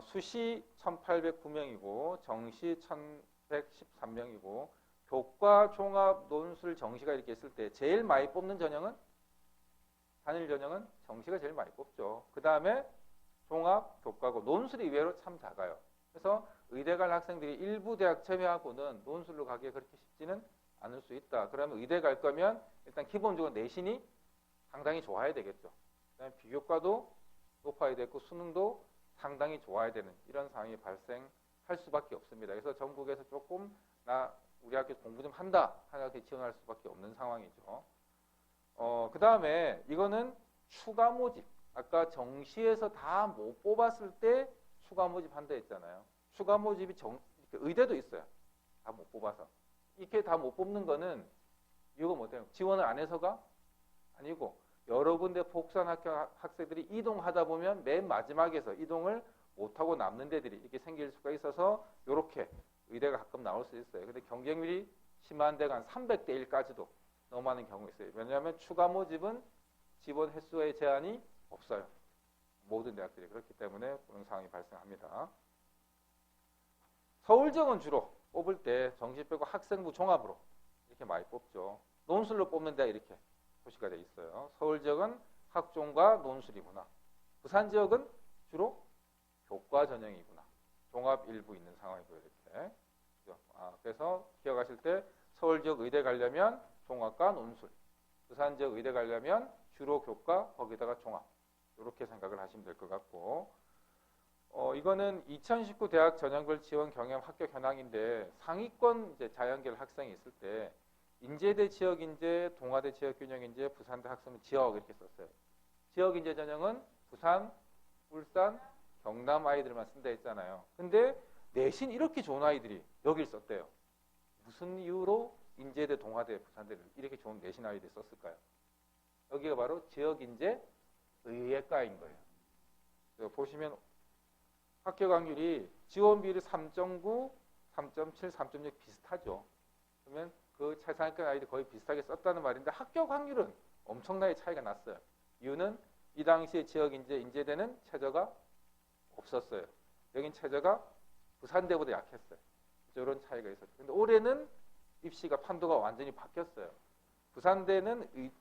수시 1809명이고 정시 1113명이고 교과, 종합, 논술, 정시가 이렇게 있을 때 제일 많이 뽑는 전형은 단일 전형은 정시가 제일 많이 뽑죠. 그 다음에 종합, 교과고 논술이 의외로 참 작아요. 그래서 의대 갈 학생들이 일부 대학 제외하고는 논술로 가기가 그렇게 쉽지는 않을 수 있다. 그러면 의대 갈 거면 일단 기본적으로 내신이 상당히 좋아야 되겠죠. 그다음에 비교과도 높아야 되고 수능도 상당히 좋아야 되는 이런 상황이 발생할 수밖에 없습니다. 그래서 전국에서 조금 우리 학교 공부 좀 한다 하는 학교에 지원할 수밖에 없는 상황이죠. 그 다음에 이거는 추가 모집. 아까 정시에서 다 못 뽑았을 때 추가 모집 한다 했잖아요. 추가 모집이 의대도 있어요. 다 못 뽑아서. 이렇게 다 못 뽑는 거는 이유가 뭐예요? 지원을 안 해서가 아니고 여러 군데 복수한 학생들이 이동하다 보면 맨 마지막에서 이동을 못하고 남는 데들이 이렇게 생길 수가 있어서 이렇게 의대가 가끔 나올 수 있어요. 근데 경쟁률이 심한 데가 한 300대 1까지도 넘어가는 경우가 있어요. 왜냐하면 추가 모집은 지원 횟수의 제한이 없어요. 모든 대학들이 그렇기 때문에 그런 상황이 발생합니다. 서울지역은 주로 뽑을 때 정시 빼고 학생부 종합으로 이렇게 많이 뽑죠. 논술로 뽑는 데가 이렇게 표시가 되어 있어요. 서울지역은 학종과 논술이구나. 부산지역은 주로 교과 전형이구나. 종합 일부 있는 상황이고요. 이렇게 그래서 기억하실 때 서울 지역 의대 가려면 종합과 논술, 부산 지역 의대 가려면 주로 교과 거기다가 종합, 이렇게 생각을 하시면 될 것 같고, 이거는 2019 대학 전형별 지원 경영 합격 현황인데 상위권 이제 자연계열 학생이 있을 때 인제대 지역인재, 동아대 지역균형인재, 부산대 학생 지역 이렇게 썼어요. 지역인재 전형은 부산, 울산, 경남 아이들만 쓴다 했잖아요. 근데 내신 이렇게 좋은 아이들이 여길 썼대요. 무슨 이유로 인제대, 동아대, 부산대를 이렇게 좋은 내신 아이들이 썼을까요? 여기가 바로 지역인재 의예과인 거예요. 보시면 합격 확률이 지원 비율이 3.9, 3.7, 3.6 비슷하죠. 그러면 그 최상위권 아이들이 거의 비슷하게 썼다는 말인데 합격 확률은 엄청나게 차이가 났어요. 이유는 이 당시에 지역인재, 인제대는 최저가 없었어요. 여긴 최저가 부산대보다 약했어요. 이런 차이가 있었죠. 근데 올해는 입시가 판도가 완전히 바뀌었어요. 부산대는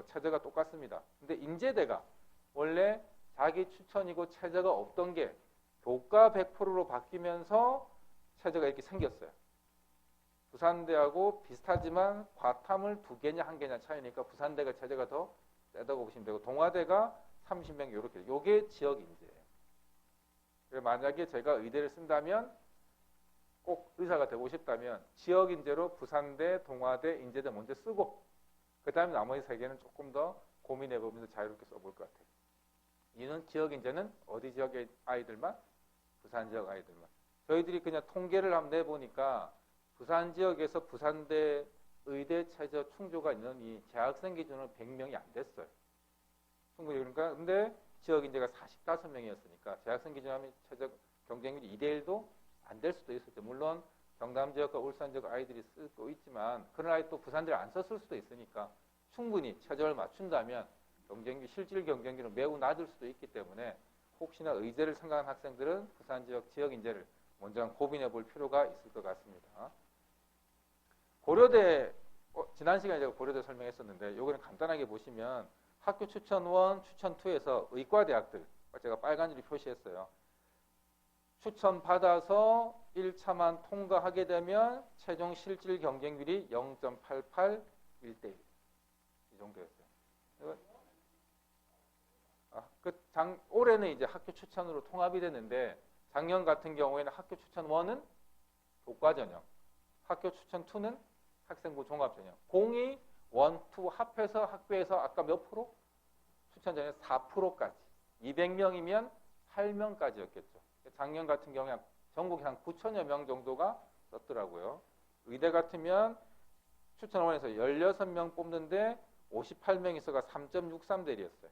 최저가 똑같습니다. 근데 인제대가 원래 자기 추천이고 최저가 없던 게 교과 100%로 바뀌면서 최저가 이렇게 생겼어요. 부산대하고 비슷하지만 과탐을 2개냐 1개냐 차이니까 부산대가 최저가 더 세다고 보시면 되고 동아대가 30명 이렇게. 요게 지역인재예요. 만약에 제가 의대를 쓴다면 꼭 의사가 되고 싶다면 지역인재로 부산대, 동아대, 인제대 먼저 쓰고 그 다음에 나머지 3개는 조금 더 고민해보면서 자유롭게 써볼 것 같아요. 이는 지역인재는 어디 지역의 아이들만? 부산 지역 아이들만. 저희들이 그냥 통계를 한번 내보니까 부산 지역에서 부산대 의대 최저 충족가 인원이 재학생 기준으로 100명이 안 됐어요. 충분히 그러니까 근데 지역인재가 45명이었으니까 재학생 기준 하면 최저 경쟁률이 2대1도 안 될 수도 있었죠. 물론 경남 지역과 울산 지역 아이들이 쓰고 있지만 그런 아이 또 부산대를 안 썼을 수도 있으니까 충분히 최저를 맞춘다면 경쟁률, 실질 경쟁률은 매우 낮을 수도 있기 때문에 혹시나 의대를 생각하는 학생들은 부산 지역 지역인재를 먼저 고민해 볼 필요가 있을 것 같습니다. 고려대, 지난 시간에 제가 고려대 설명했었는데 요거는 간단하게 보시면 학교 추천 1, 추천 2에서 의과대학들 제가 빨간 줄로 표시했어요. 추천 받아서 1차만 통과하게 되면 최종 실질 경쟁률이 0.88 1대1 이 정도였어요. 올해는 이제 학교 추천으로 통합이 됐는데 작년 같은 경우에는 학교 추천 1은 교과 전형, 학교 추천 2는 학생부 종합 전형. 02, 1, 2 합해서 학교에서 아까 몇 프로? 추천 전형 4%까지. 200명이면 8명까지였겠죠. 작년 같은 경우에 전국에 한 9천여 명 정도가 썼더라고요. 의대 같으면 추천 1에서 16명 뽑는데 58명이 있어가 3.63대1이었어요.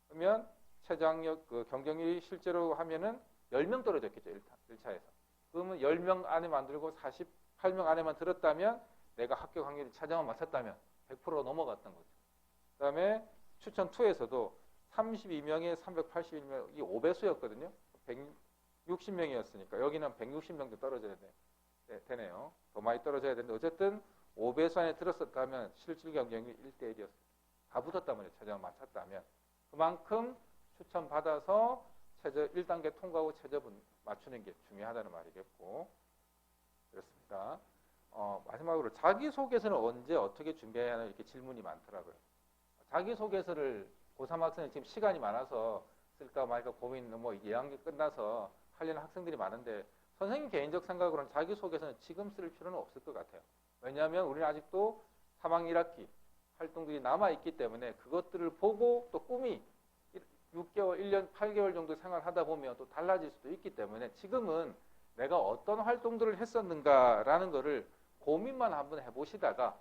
그러면 최저학력 경쟁률이 실제로 하면은 10명 떨어졌겠죠. 1차에서. 그러면 10명 안에 만들고 48명 안에만 들었다면 내가 합격 확률이 최저만 맞췄다면 100% 넘어갔던 거죠. 그 다음에 추천 2에서도 32명에 381명, 이 5배수였거든요. 160명이었으니까 여기는 160명도 떨어져야 되네요. 더 많이 떨어져야 되는데 어쨌든 5배수 안에 들었었다면 실질 경쟁률이 1대1이었어요. 다 붙었단 말이에요. 최저만 맞췄다면. 그만큼 추천받아서 최저 1단계 통과하고 최저분 맞추는 게 중요하다는 말이겠고 그렇습니다. 마지막으로 자기소개서는 언제 어떻게 준비해야 하나 이렇게 질문이 많더라고요. 자기소개서를 고3 학생은 지금 시간이 많아서 쓸까 말까 고민 뭐 예학기 끝나서 하려는 학생들이 많은데 선생님 개인적 생각으로는 자기소개서는 지금 쓸 필요는 없을 것 같아요. 왜냐하면 우리는 아직도 3학년 1학기 활동들이 남아있기 때문에 그것들을 보고 또 꿈이 6개월, 1년, 8개월 정도 생활하다 보면 또 달라질 수도 있기 때문에 지금은 내가 어떤 활동들을 했었는가라는 거를 고민만 한번 해보시다가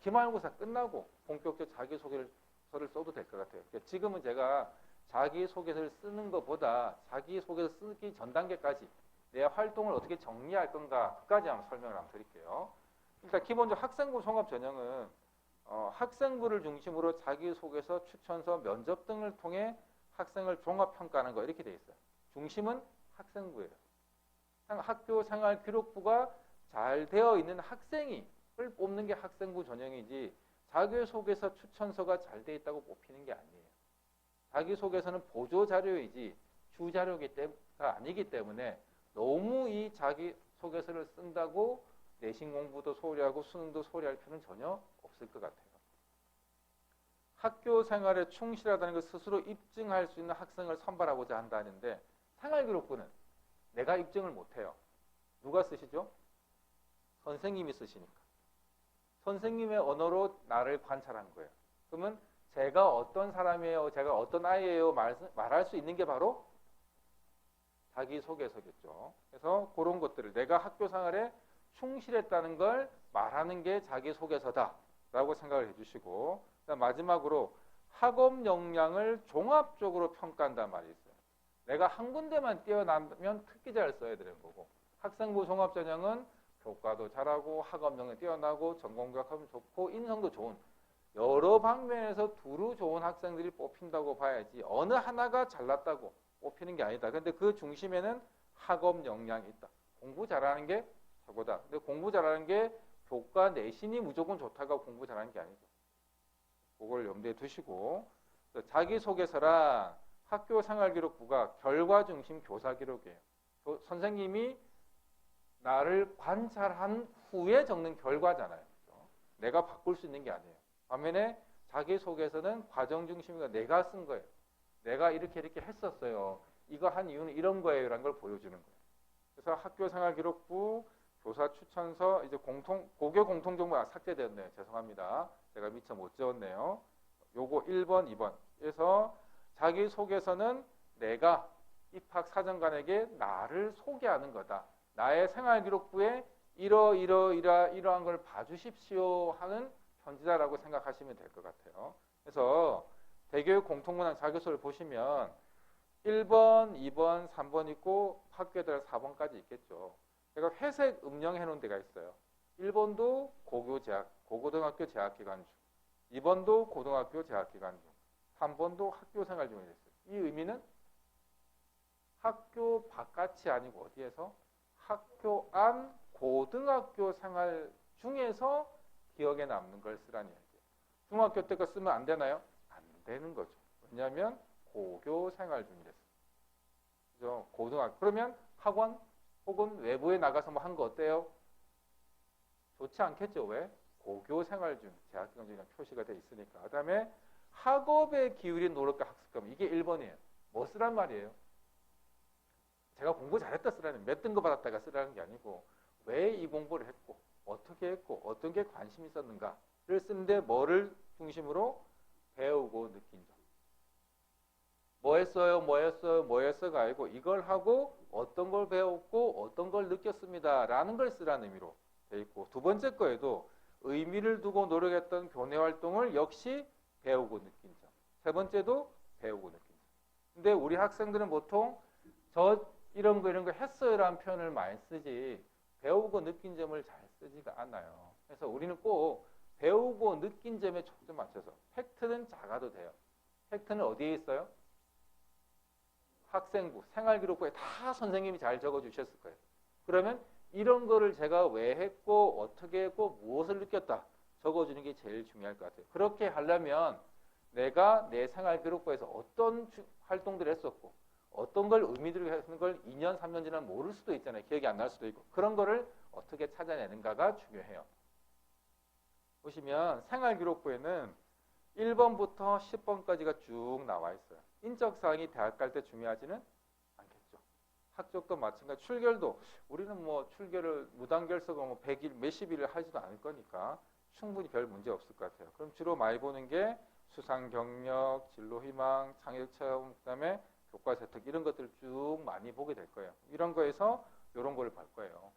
기말고사 끝나고 본격적 자기소개서를 써도 될 것 같아요. 그러니까 지금은 제가 자기소개서를 쓰는 것보다 자기소개서 쓰기 전 단계까지 내 활동을 어떻게 정리할 건가 그까지 한번 설명을 한번 드릴게요. 일단 기본적으로 학생부 종합 전형은 학생부를 중심으로 자기소개서, 추천서, 면접 등을 통해 학생을 종합평가하는 거 이렇게 돼 있어요. 중심은 학생부예요. 학교 생활 기록부가 잘 되어 있는 학생이 뽑는 게 학생부 전형이지 자기소개서, 추천서가 잘 돼 있다고 뽑히는 게 아니에요. 자기소개서는 보조자료이지 주자료가 아니기 때문에 너무 이 자기 소개서를 쓴다고 내신 공부도 소홀히 하고 수능도 소홀히 할 필요는 전혀 없을 것 같아요. 학교 생활에 충실하다는 걸 스스로 입증할 수 있는 학생을 선발하고자 한다는데 생활기록부는 내가 입증을 못해요. 누가 쓰시죠? 선생님이 쓰시니까. 선생님의 언어로 나를 관찰한 거예요. 그러면 제가 어떤 사람이에요, 제가 어떤 아이예요 말할 수 있는 게 바로 자기소개서겠죠. 그래서 그런 것들을 내가 학교 생활에 충실했다는 걸 말하는 게 자기소개서다라고 생각을 해주시고, 마지막으로 학업 역량을 종합적으로 평가한단 말이 있어요. 내가 한 군데만 뛰어나면 특기자를 써야 되는 거고, 학생부 종합전형은 교과도 잘하고 학업 역량이 뛰어나고 전공교육하면 좋고 인성도 좋은 여러 방면에서 두루 좋은 학생들이 뽑힌다고 봐야지 어느 하나가 잘났다고 뽑히는 게 아니다. 근데 그 중심에는 학업 역량이 있다. 공부 잘하는 게 최고다. 근데 공부 잘하는 게 교과 내신이 무조건 좋다고 공부 잘하는 게 아니죠. 그걸 염두에 두시고, 자기소개서랑 학교생활기록부가 결과 중심 교사기록이에요. 선생님이 나를 관찰한 후에 적는 결과잖아요. 그렇죠? 내가 바꿀 수 있는 게 아니에요. 반면에 자기소개서는 과정 중심이가 내가 쓴 거예요. 내가 이렇게 했었어요. 이거 한 이유는 이런 거예요. 라는 걸 보여주는 거예요. 그래서 학교생활기록부, 교사 추천서, 이제 고교 공통정보가 삭제되었네요. 죄송합니다. 제가 미처 못 지웠네요. 요거 1번, 2번. 그래서 자기소개서는 내가 입학사정관에게 나를 소개하는 거다. 나의 생활기록부에 이러한 걸 봐주십시오 하는 편지다라고 생각하시면 될 것 같아요. 그래서 대교육 공통문항 자기소를 보시면 1번, 2번, 3번 있고 학교에 따라 4번까지 있겠죠. 제가 회색 음영해 놓은 데가 있어요. 1번도 고고등학교 재학기간 중, 2번도 고등학교 재학기간 중, 3번도 학교생활 중에 있어요. 이 의미는 학교 바깥이 아니고 어디에서? 학교 안 고등학교 생활 중에서 기억에 남는 걸 쓰라는 얘기예요. 중학교 때 거 쓰면 안 되나요? 안 되는 거죠. 왜냐하면 고교 생활 중이랬어요. 그죠? 고등학교. 그러면 학원 혹은 외부에 나가서 뭐 한 거 어때요? 좋지 않겠죠. 왜? 고교 생활 중, 재학기간 중이랑 표시가 돼 있으니까. 그 다음에 학업에 기울인 노력과 학습감. 이게 1번이에요. 뭐 쓰란 말이에요? 제가 공부 잘했다 쓰라는, 몇 등급 받았다가 쓰라는 게 아니고 왜 이 공부를 했고 어떻게 했고 어떤 게 관심이 있었는가를 쓰는데 뭐를 중심으로? 배우고 느낀 점. 뭐 했어요가 아니고 이걸 하고 어떤 걸 배웠고 어떤 걸 느꼈습니다 라는 걸 쓰라는 의미로 돼 있고, 두 번째 거에도 의미를 두고 노력했던 교내 활동을 역시 배우고 느낀 점. 세 번째도 배우고 느낀 점. 근데 우리 학생들은 보통 이런 거 했어요라는 표현을 많이 쓰지 배우고 느낀 점을 잘 쓰지가 않아요. 그래서 우리는 꼭 배우고 느낀 점에 초점 맞춰서, 팩트는 작아도 돼요. 팩트는 어디에 있어요? 학생부, 생활기록부에 다 선생님이 잘 적어주셨을 거예요. 그러면 이런 거를 제가 왜 했고 어떻게 했고 무엇을 느꼈다 적어주는 게 제일 중요할 것 같아요. 그렇게 하려면 내가 내 생활기록부에서 어떤 활동들을 했었고 어떤 걸 의미들을 하는 걸 2년, 3년 지나면 모를 수도 있잖아요. 기억이 안 날 수도 있고. 그런 거를 어떻게 찾아내는가가 중요해요. 보시면 생활기록부에는 1번부터 10번까지가 쭉 나와 있어요. 인적사항이 대학 갈 때 중요하지는 않겠죠. 학적도 마찬가지. 출결도 우리는 뭐 출결을 무단결석을 뭐 100일, 몇십 일을 하지도 않을 거니까 충분히 별 문제 없을 것 같아요. 그럼 주로 많이 보는 게 수상 경력, 진로 희망, 창의력 체험, 그다음에 교과 세특 이런 것들 쭉 많이 보게 될 거예요. 이런 거에서 이런 걸 볼 거예요.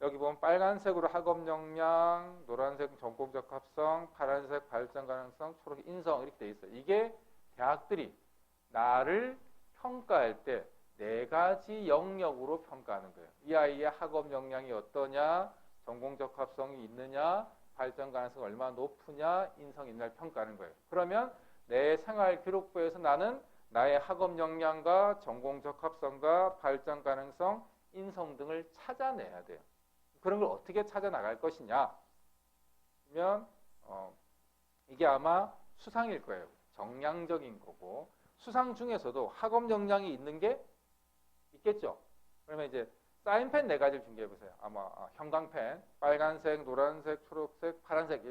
여기 보면 빨간색으로 학업 역량, 노란색 전공적 합성, 파란색 발전 가능성, 초록 인성 이렇게 돼 있어요. 이게 대학들이 나를 평가할 때 네 가지 영역으로 평가하는 거예요. 이 아이의 학업 역량이 어떠냐, 전공적 합성이 있느냐, 발전 가능성이 얼마나 높으냐, 인성이 있느냐를 평가하는 거예요. 그러면 내 생활 기록부에서 나는 나의 학업 역량과 전공적 합성과 발전 가능성, 인성 등을 찾아내야 돼요. 그런 걸 어떻게 찾아 나갈 것이냐? 그러면 이게 아마 수상일 거예요. 정량적인 거고, 수상 중에서도 학업 역량이 있는 게 있겠죠. 그러면 이제 사인펜 네 가지를 준비해 보세요. 아마 형광펜, 빨간색, 노란색, 초록색, 파란색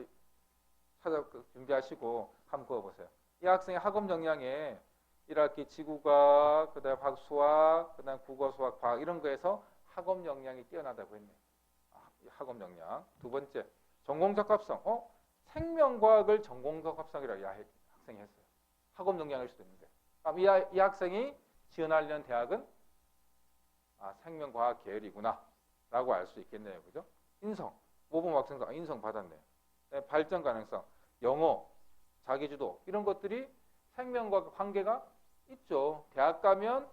찾아 준비하시고 한번 그어보세요. 이 학생의 학업 역량에 1학기 지구과학, 그다음 수학, 그다음 국어, 수학, 과학 이런 거에서 학업 역량이 뛰어나다고 했네요. 학업 역량. 두 번째, 전공 적합성. 생명과학을 전공 적합성이라고 학생이 했어요. 학업 역량일 수도 있는데. 그럼 이 학생이 지원하려는 대학은 생명과학 계열이구나 라고 알 수 있겠네요. 그죠? 인성. 모범 학생도 인성 받았네요. 네, 발전 가능성. 영어, 자기주도 이런 것들이 생명과 관계가 있죠. 대학 가면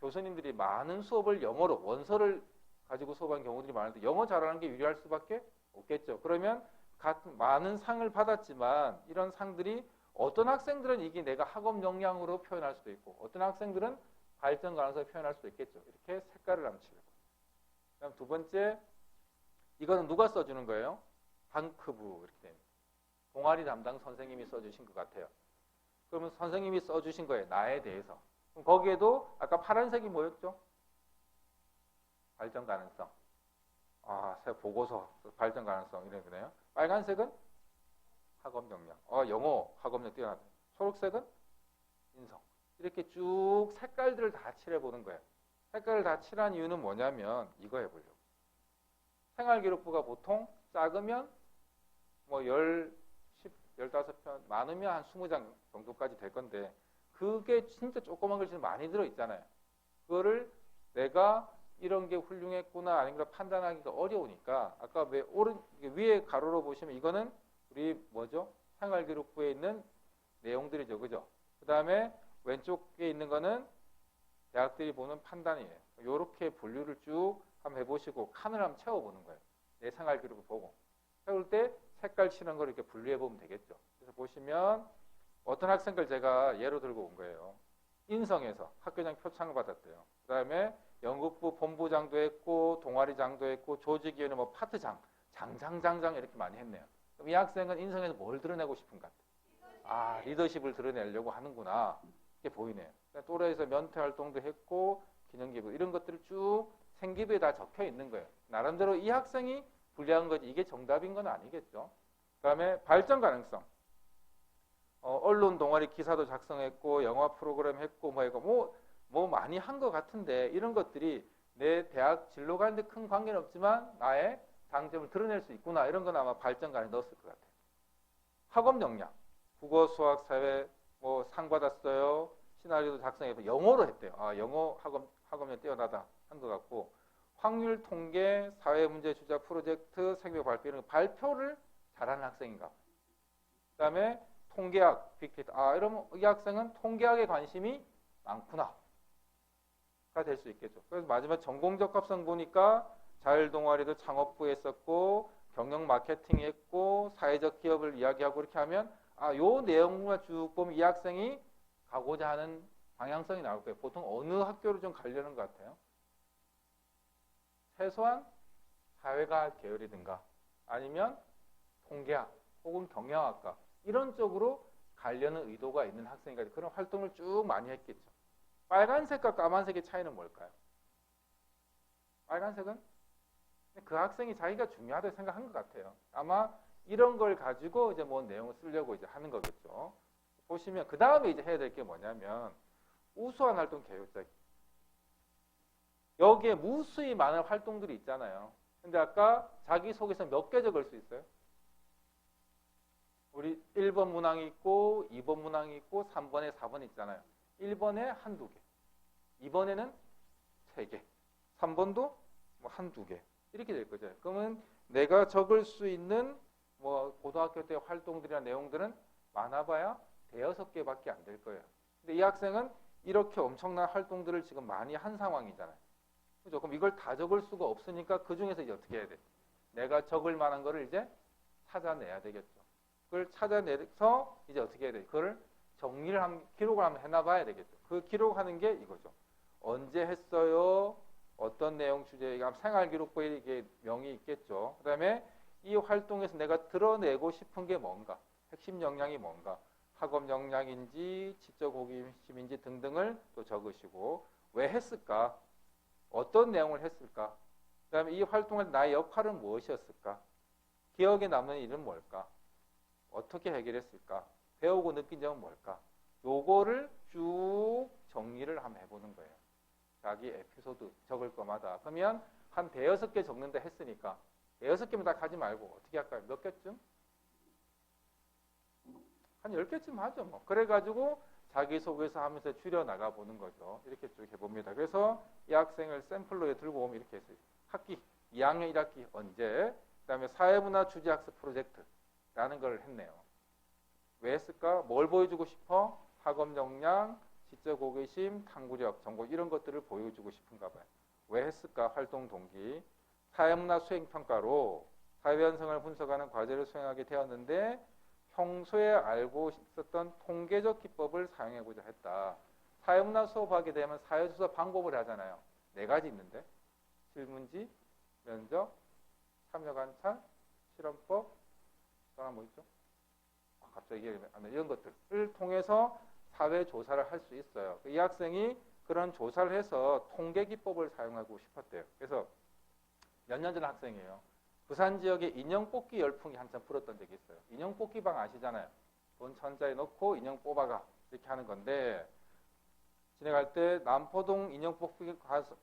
교수님들이 많은 수업을 영어로 원서를 가지고 수업하는 경우들이 많은데 영어 잘하는 게 유리할 수밖에 없겠죠. 그러면 같은 많은 상을 받았지만 이런 상들이 어떤 학생들은 이게 내가 학업 역량으로 표현할 수도 있고 어떤 학생들은 발전 가능성을 표현할 수도 있겠죠. 이렇게 색깔을 함치고. 그다음 두 번째, 이거는 누가 써주는 거예요? 방크부 이렇게 됩니다. 동아리 담당 선생님이 써주신 것 같아요. 그러면 선생님이 써주신 거예요. 나에 대해서. 그럼 거기에도 아까 파란색이 뭐였죠? 발전 가능성. 보고서 발전 가능성 이런 거네요. 빨간색은 학업 역량. 영어 학업력 뛰어나다. 초록색은 인성. 이렇게 쭉 색깔들을 다 칠해보는 거예요. 색깔을 다 칠한 이유는 뭐냐면 이거 해보려고. 생활기록부가 보통 작으면 뭐 15편, 많으면 한 20장 정도까지 될 건데 그게 진짜 조그만 글씨는 많이 들어있잖아요. 그거를 내가 이런 게 훌륭했구나 아닌가 판단하기가 어려우니까 아까 위에 가로로 보시면 이거는 우리 뭐죠? 생활기록부에 있는 내용들이죠. 그죠? 그 다음에 왼쪽에 있는 거는 대학들이 보는 판단이에요. 이렇게 분류를 쭉 한번 해보시고 칸을 한번 채워보는 거예요. 내 생활기록을 보고. 채울 때 색깔 칠한 걸 이렇게 분류해보면 되겠죠. 그래서 보시면 어떤 학생들 제가 예로 들고 온 거예요. 인성에서 학교장 표창을 받았대요. 그 다음에 연극부 본부장도 했고 동아리장도 했고 조직위원회 뭐 파트장, 장장장장 이렇게 많이 했네요. 그럼 이 학생은 인성에서 뭘 드러내고 싶은 것 같아요. 리더십을 드러내려고 하는구나. 이게 보이네요. 그러니까 또래에서 면퇴 활동도 했고 기념기부 이런 것들을 쭉 생기부에 다 적혀 있는 거예요. 나름대로 이 학생이 불리한 거지 이게 정답인 건 아니겠죠. 그 다음에 발전 가능성. 언론 동아리 기사도 작성했고 영화 프로그램 했고 뭐 많이 한 것 같은데 이런 것들이 내 대학 진로 가는데 큰 관계는 없지만 나의 장점을 드러낼 수 있구나 이런 건 아마 발전 가능성에 넣었을 것 같아요. 학업 역량. 국어, 수학, 사회 뭐 상 받았어요. 시나리오도 작성해서 영어로 했대요. 영어 학업력 뛰어나다 한 것 같고 확률 통계, 사회 문제 주자 프로젝트, 생명 발표 이런 발표를 잘하는 학생인가. 그다음에 통계학, 빅데이터. 이러면 이 학생은 통계학에 관심이 많구나. 가 될 수 있겠죠. 그래서 마지막 전공 적합성 보니까 자율동아리도 창업부에 했었고 경영 마케팅 했고 사회적 기업을 이야기하고 이렇게 하면 요 내용만 쭉 보면 이 학생이 가고자 하는 방향성이 나올 거예요. 보통 어느 학교로 좀 가려는 것 같아요. 최소한 사회과학 계열이든가 아니면 통계학 혹은 경영학과 이런 쪽으로 가려는 의도가 있는 학생이니까 그런 활동을 쭉 많이 했겠죠. 빨간색과 까만색의 차이는 뭘까요? 빨간색은 그 학생이 자기가 중요하다고 생각한 것 같아요. 아마 이런 걸 가지고 이제 뭐 내용을 쓰려고 이제 하는 거겠죠. 보시면 그 다음에 이제 해야 될 게 뭐냐면 우수한 활동 계획자. 여기에 무수히 많은 활동들이 있잖아요. 근데 아까 자기소개서 몇 개 적을 수 있어요? 우리 1번 문항이 있고 2번 문항이 있고 3번에 4번 있잖아요. 1번에 한두 개, 2번에는 3개, 3번도 뭐 한두 개 이렇게 될 거죠. 그러면 내가 적을 수 있는 뭐 고등학교 때 활동들이나 내용들은 많아봐야 5개밖에 안 될 거예요. 근데 이 학생은 이렇게 엄청난 활동들을 지금 많이 한 상황이잖아요. 그죠? 그럼 이걸 다 적을 수가 없으니까 그 중에서 이제 어떻게 해야 돼? 내가 적을 만한 거를 이제 찾아내야 되겠죠. 그걸 찾아내서 이제 어떻게 해야 돼? 그걸 기록을 한번 해놔봐야 되겠죠. 그 기록하는 게 이거죠. 언제 했어요? 어떤 내용 주제? 생활기록부에 이게 명이 있겠죠. 그 다음에 이 활동에서 내가 드러내고 싶은 게 뭔가? 핵심 역량이 뭔가? 학업 역량인지 지적 호기심인지 등등을 또 적으시고 왜 했을까? 어떤 내용을 했을까? 그 다음에 이 활동할 나의 역할은 무엇이었을까? 기억에 남는 일은 뭘까? 어떻게 해결했을까? 배우고 느낀 점은 뭘까? 요거를 쭉 정리를 한번 해보는 거예요. 자기 에피소드 적을 거마다. 그러면 한 대여섯 개 적는다 했으니까 대여섯 개면 다 가지 말고 어떻게 할까요? 몇 개쯤? 한 10개쯤 하죠. 뭐. 그래가지고 자기소개서 하면서 줄여나가 보는 거죠. 이렇게 쭉 해봅니다. 그래서 이 학생을 샘플로 들고 오면 이렇게 했어요. 학기, 2학년 1학기 언제? 그 다음에 사회문화 주제학습 프로젝트라는 걸 했네요. 왜 했을까? 뭘 보여주고 싶어? 학업 역량, 지적 호기심, 탐구력, 정보 이런 것들을 보여주고 싶은가 봐요. 왜 했을까? 활동 동기. 사회문화 수행평가로 사회현상을 분석하는 과제를 수행하게 되었는데 평소에 알고 있었던 통계적 기법을 사용해보자 했다. 사회문화 수업하게 되면 사회조사 방법을 하잖아요. 4가지 있는데 질문지, 면접, 참여관찰, 실험법, 또 하나 뭐 있죠? 갑자기 이런 것들을 통해서 사회조사를 할 수 있어요. 이 학생이 그런 조사를 해서 통계 기법을 사용하고 싶었대요. 그래서 몇 년 전 학생이에요. 부산 지역에 인형 뽑기 열풍이 한참 불었던 적이 있어요. 인형 뽑기방 아시잖아요. 돈 천자에 넣고 인형 뽑아가 이렇게 하는 건데 진행할 때 남포동 인형 뽑기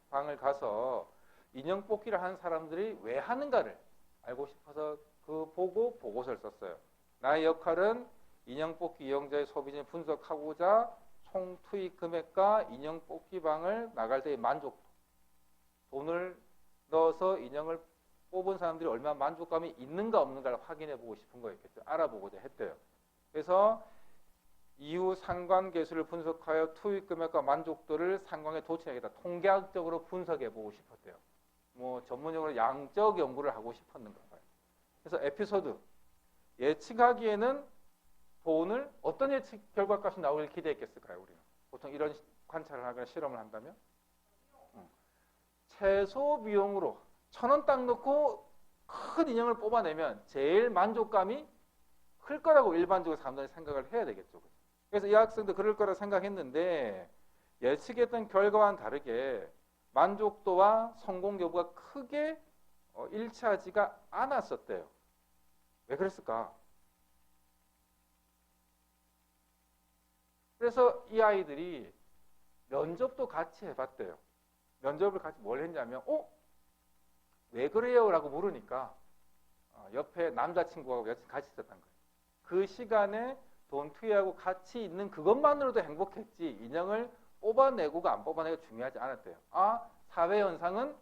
방을 가서 인형 뽑기를 하는 사람들이 왜 하는가를 알고 싶어서 그 보고 보고서를 썼어요. 나의 역할은 인형 뽑기 이용자의 소비를 분석하고자 총 투입 금액과 인형 뽑기 방을 나갈 때의 만족도, 돈을 넣어서 인형을 뽑은 사람들이 얼마나 만족감이 있는가 없는가를 확인해보고 싶은 거였겠죠. 알아보고자 했대요. 그래서 이후 상관계수를 분석하여 투입 금액과 만족도를 상관에 도출하겠다. 통계학적으로 분석해보고 싶었대요. 뭐 전문용어로 양적 연구를 하고 싶었는가 봐요. 그래서 에피소드 예측하기에는 돈을 어떤 예측 결과값이 나오길 기대했겠을까요? 우리는 보통 이런 관찰을 하거나 실험을 한다면 최소 비용으로 1,000원 딱 넣고 큰 인형을 뽑아내면 제일 만족감이 클 거라고 일반적으로 사람들이 생각을 해야 되겠죠. 그래서 이 학생도 그럴 거라 생각했는데 예측했던 결과와는 다르게 만족도와 성공 여부가 크게 일치하지가 않았었대요. 왜 그랬을까? 그래서 이 아이들이 면접도 같이 해봤대요. 면접을 같이 뭘 했냐면 왜 그래요? 라고 물으니까 옆에 남자친구하고 여친 같이 있었던 거예요. 그 시간에 돈 투여하고 같이 있는 그것만으로도 행복했지 인형을 뽑아내고가 안 뽑아내고 중요하지 않았대요. 사회현상은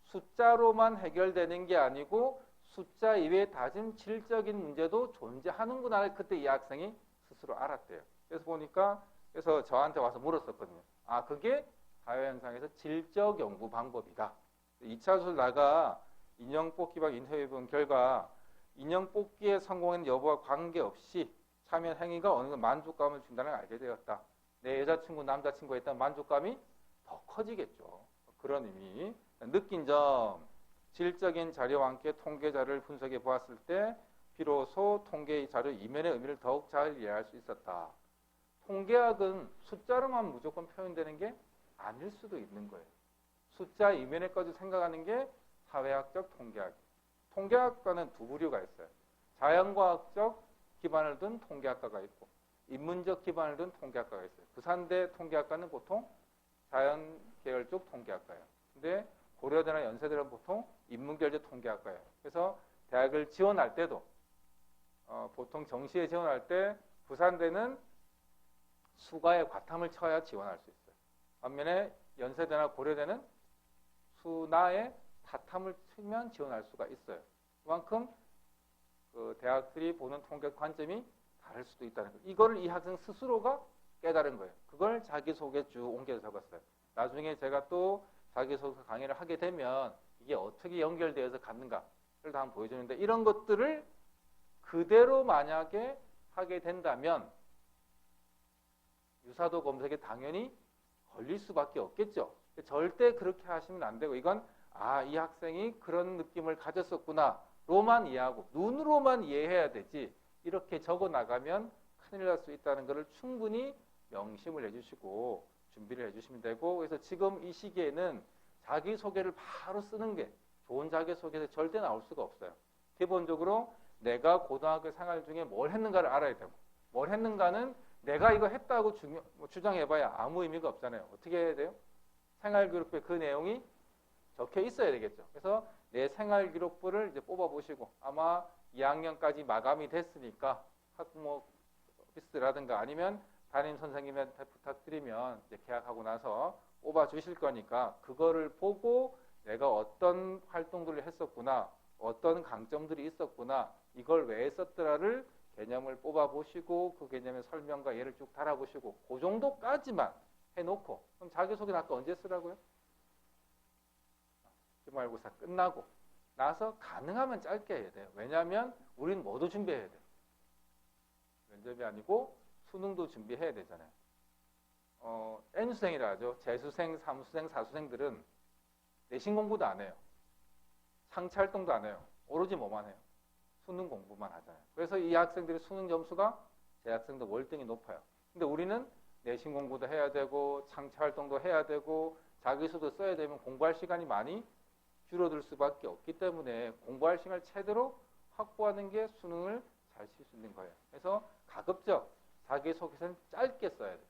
숫자로만 해결되는 게 아니고 숫자 이외에 다른 질적인 문제도 존재하는구나. 그때 이 학생이 스스로 알았대요. 그래서 보니까 그래서 저한테 와서 물었었거든요. 그게 사회현상에서 질적 연구 방법이다. 2차 조사를 나가 인형 뽑기방 인터뷰해 본 결과 인형 뽑기에 성공한 여부와 관계없이 참여 행위가 어느 정도 만족감을 준다는 걸 알게 되었다. 내 여자친구, 남자친구가 있다면 만족감이 더 커지겠죠. 그런 의미. 느낀 점, 질적인 자료와 함께 통계 자료를 분석해 보았을 때 비로소 통계 자료 이면의 의미를 더욱 잘 이해할 수 있었다. 통계학은 숫자로만 무조건 표현되는 게 아닐 수도 있는 거예요. 숫자 이면에까지 생각하는 게 사회학적 통계학. 통계학과는 두 부류가 있어요. 자연과학적 기반을 둔 통계학과가 있고 인문적 기반을 둔 통계학과가 있어요. 부산대 통계학과는 보통 자연 계열 쪽 통계학과예요. 근데 고려대나 연세대는 보통 인문계열적 통계학과예요. 그래서 대학을 지원할 때도 보통 정시에 지원할 때 부산대는 수가의 과탐을 쳐야 지원할 수 있어요. 반면에 연세대나 고려대는 수나의 타탐을 치면 지원할 수가 있어요. 그만큼 그 대학들이 보는 통계 관점이 다를 수도 있다는 거예요. 이거를 이 학생 스스로가 깨달은 거예요. 그걸 자기소개에 쭉 옮겨 적었어요. 나중에 제가 또 자기소개 강의를 하게 되면 이게 어떻게 연결되어서 갔는가를 다 한번 보여주는데 이런 것들을 그대로 만약에 하게 된다면 유사도 검색에 당연히 걸릴 수밖에 없겠죠. 절대 그렇게 하시면 안 되고 이건 이 학생이 그런 느낌을 가졌었구나 로만 이해하고 눈으로만 이해해야 되지 이렇게 적어 나가면 큰일 날 수 있다는 것을 충분히 명심을 해주시고 준비를 해주시면 되고 그래서 지금 이 시기에는 자기소개를 바로 쓰는 게 좋은 자기소개에서 절대 나올 수가 없어요. 기본적으로 내가 고등학교 생활 중에 뭘 했는가를 알아야 되고, 뭘 했는가는 내가 이거 했다고 주장해봐야 아무 의미가 없잖아요. 어떻게 해야 돼요? 생활기록부에 그 내용이 적혀 있어야 되겠죠. 그래서 내 생활기록부를 이제 뽑아보시고, 아마 2학년까지 마감이 됐으니까 학부모 오피스라든가 아니면 담임 선생님한테 부탁드리면 이제 계약하고 나서 뽑아 주실 거니까 그거를 보고 내가 어떤 활동들을 했었구나, 어떤 강점들이 있었구나, 이걸 왜 했었더라를 개념을 뽑아 보시고 그 개념의 설명과 예를 쭉 달아보시고 그 정도까지만 해놓고, 그럼 자기소개는 아까 언제 쓰라고요? 기말고사 끝나고 나서 가능하면 짧게 해야 돼요. 왜냐하면 우리는 뭐도 준비해야 돼요. 면접이 아니고 수능도 준비해야 되잖아요. N수생이라 하죠. 재수생, 삼수생, 사수생들은 내신 공부도 안 해요. 상체 활동도 안 해요. 오로지 뭐만 해요? 수능 공부만 하잖아요. 그래서 이 학생들의 수능 점수가 재학생도 월등히 높아요. 근데 우리는 내신 공부도 해야 되고 상체 활동도 해야 되고 자기소도 써야 되면 공부할 시간이 많이 줄어들 수밖에 없기 때문에 공부할 시간을 제대로 확보하는 게 수능을 잘 칠 수 있는 거예요. 그래서 가급적 자기소개서는 짧게 써야 돼요.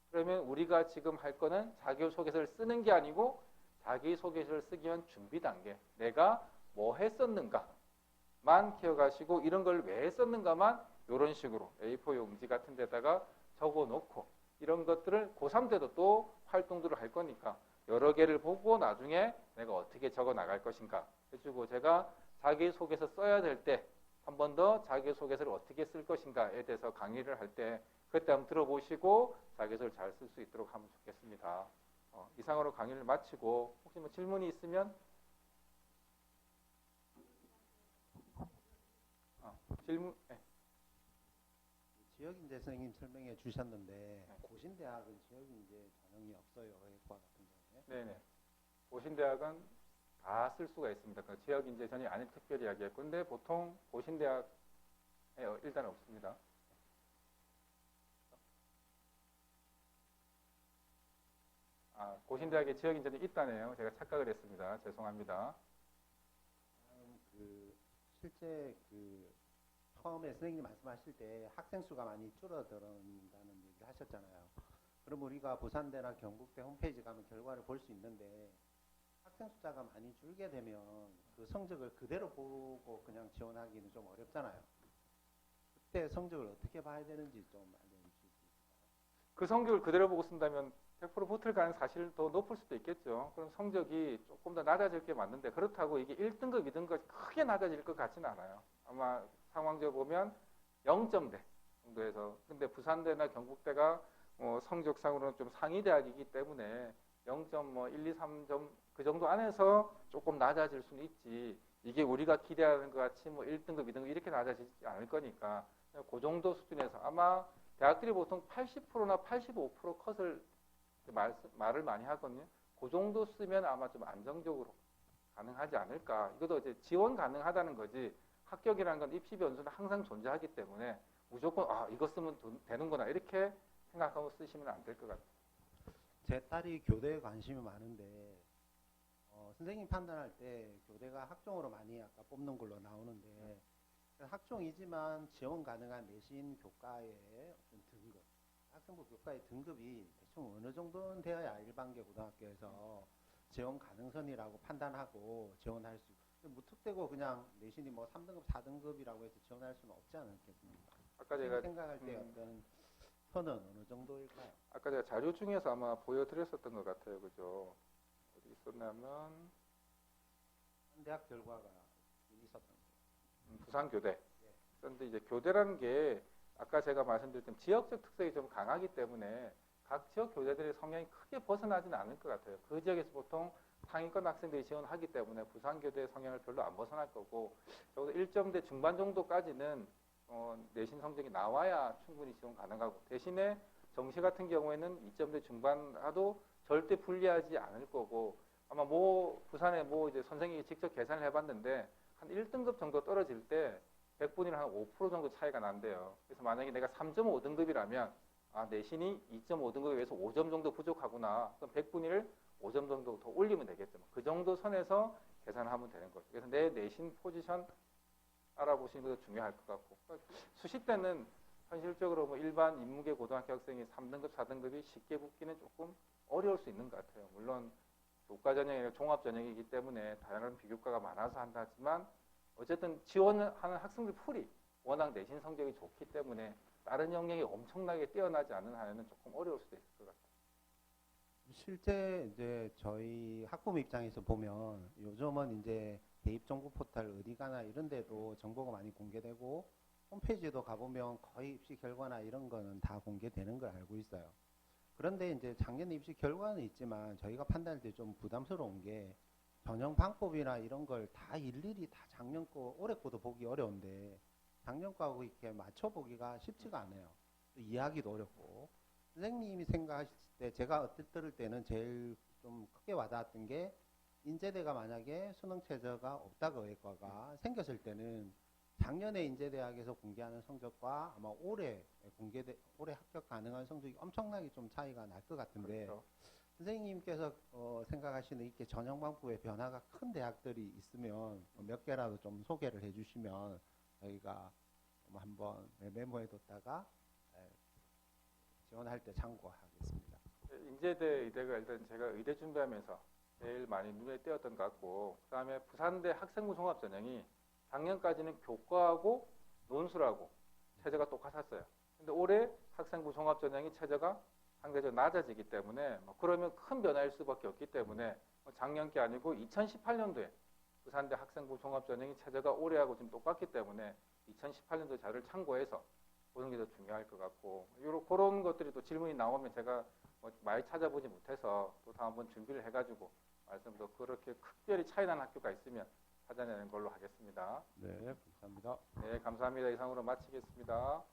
그러면 우리가 지금 할 거는 자기소개서를 쓰는 게 아니고 자기소개서를 쓰기 위한 준비 단계, 내가 뭐 했었는가만 기억하시고 이런 걸 왜 했었는가만 이런 식으로 A4 용지 같은 데다가 적어놓고 이런 것들을 고3 때도 또 활동들을 할 거니까 여러 개를 보고 나중에 내가 어떻게 적어 나갈 것인가 해주고, 제가 자기소개서 써야 될 때 한 번 더 자기소개서를 어떻게 쓸 것인가에 대해서 강의를 할 때 그때 한번 들어보시고 자기소개를 잘 쓸 수 있도록 하면 좋겠습니다. 이상으로 강의를 마치고 혹시 뭐 질문이 있으면 질문. 네. 지역인재 선생님 설명해 주셨는데 고신대학은 지역인재 전형이 없어요. 의과 같은 경우에. 네네. 고신대학은 다 쓸 수가 있습니다. 그 지역인재 전형이 아닌 특별히 이야기했고, 근데 보통 고신대학에 일단 없습니다. 고신대학에 지역인재는 있다네요. 제가 착각을 했습니다. 죄송합니다. 실제 처음에 선생님 말씀하실 때 학생 수가 많이 줄어든다는 얘기를 하셨잖아요. 그럼 우리가 부산대나 경북대 홈페이지 가면 결과를 볼 수 있는데 학생 숫자가 많이 줄게 되면 그 성적을 그대로 보고 그냥 지원하기는 좀 어렵잖아요. 그때 성적을 어떻게 봐야 되는지 좀 알려주실 수 있을까요? 그 성적을 그대로 보고 쓴다면 100% 붙을 가능성이 사실 더 높을 수도 있겠죠. 그럼 성적이 조금 더 낮아질 게 맞는데 그렇다고 이게 1등급, 2등급이 크게 낮아질 것 같지는 않아요. 아마 상황적으로 보면 0점대 정도에서, 근데 부산대나 경북대가 성적상으로는 좀 상위 대학이기 때문에 0.1, 2, 3점 그 정도 안에서 조금 낮아질 수는 있지, 이게 우리가 기대하는 것 같이 1등급, 2등급 이렇게 낮아지지 않을 거니까 그 정도 수준에서 아마 대학들이 보통 80%나 85% 컷을 말을 많이 하거든요. 그 정도 쓰면 아마 좀 안정적으로 가능하지 않을까. 이것도 이제 지원 가능하다는 거지, 합격이라는 건 입시 변수는 항상 존재하기 때문에 무조건 이거 쓰면 되는구나 이렇게 생각하고 쓰시면 안 될 것 같아요. 제 딸이 교대에 관심이 많은데 선생님 판단할 때 교대가 학종으로 많이 아까 뽑는 걸로 나오는데 학종이지만 지원 가능한 내신 교과의 어떤 등급, 학생부 교과의 등급이 대충 어느 정도는 되어야 일반계 고등학교에서 지원 가능선이라고 판단하고 지원할 수, 무턱대고 그냥 내신이 3등급, 4등급이라고 해서 지원할 수는 없지 않겠습니까? 아까 제가 생각할 때 어떤 선은 어느 정도일까요? 아까 제가 자료 중에서 아마 보여드렸었던 것 같아요. 그죠? 어디 있었냐면 대학 결과가 있었던 거예요. 부산교대. 그런데 이제 교대라는 게 아까 제가 말씀드렸던 지역적 특성이 좀 강하기 때문에 각 지역 교대들의 성향이 크게 벗어나지는 않을 것 같아요. 그 지역에서 보통 상위권 학생들이 지원하기 때문에 부산교대의 성향을 별로 안 벗어날 거고, 적어도 1점대 중반 정도까지는 내신 성적이 나와야 충분히 지원 가능하고, 대신에 정시 같은 경우에는 2점대 중반하도 절대 불리하지 않을 거고, 아마 부산에 이제 선생님이 직접 계산을 해봤는데 한 1등급 정도 떨어질 때 100분위로 한 5% 정도 차이가 난대요. 그래서 만약에 내가 3.5등급이라면 내신이 2.5등급에 비해서 5점 정도 부족하구나. 그럼 100분위를 5점 정도 더 올리면 되겠죠. 그 정도 선에서 계산하면 되는 거죠. 그래서 내 내신 포지션 알아보시는 것도 중요할 것 같고, 그러니까 수시 때는 현실적으로 뭐 일반 인문계 고등학교 학생이 3등급, 4등급이 쉽게 붙기는 조금 어려울 수 있는 것 같아요. 물론 교과 전형이 아니라 종합 전형이기 때문에 다양한 비교과가 많아서 한다지만 어쨌든 지원하는 학생들 풀이 워낙 내신 성적이 좋기 때문에 다른 영역이 엄청나게 뛰어나지 않은 한에는 조금 어려울 수도 있을 것 같아요. 실제 이제 저희 학부모 입장에서 보면 요즘은 이제 대입 정보 포털 어디 가나 이런 데도 정보가 많이 공개되고 홈페이지도 가보면 거의 입시 결과나 이런 거는 다 공개되는 걸 알고 있어요. 그런데 이제 작년 입시 결과는 있지만 저희가 판단할 때 좀 부담스러운 게 전형 방법이나 이런 걸 다 일일이 다 작년 거, 올해 거도 보기 어려운데 작년 거하고 이렇게 맞춰보기가 쉽지가 않아요. 또 이해하기도 어렵고. 선생님이 생각하실 때 제가 어떨 들을 때는 제일 좀 크게 와닿았던 게 인제대가 만약에 수능 최저가 없다고 의과가 생겼을 때는 작년에 인제대학에서 공개하는 성적과 아마 올해 합격 가능한 성적이 엄청나게 좀 차이가 날 것 같은데 그렇죠. 선생님께서 생각하시는 이렇게 전형 방법의 변화가 큰 대학들이 있으면 몇 개라도 좀 소개를 해주시면 저희가 한번 메모해뒀다가 지원할 때 참고하겠습니다. 인제대, 의대가 일단 제가 의대 준비하면서 제일 많이 눈에 띄었던 것 같고, 그다음에 부산대 학생부 종합 전형이 작년까지는 교과하고 논술하고 체제가 똑같았어요. 근데 올해 학생부 종합 전형이 체제가 상대적으로 낮아지기 때문에 그러면 큰 변화일 수밖에 없기 때문에 작년 게 아니고 2018년도에 부산대 학생부 종합 전형이 체제가 올해하고 지금 똑같기 때문에 2018년도 자료를 참고해서 보는 게 더 중요할 것 같고, 그런 것들이 또 질문이 나오면 제가 많이 찾아보지 못해서 또 다음번 준비를 해가지고 말씀도 그렇게 특별히 차이 나는 학교가 있으면 찾아내는 걸로 하겠습니다. 네, 감사합니다. 네, 감사합니다. 이상으로 마치겠습니다.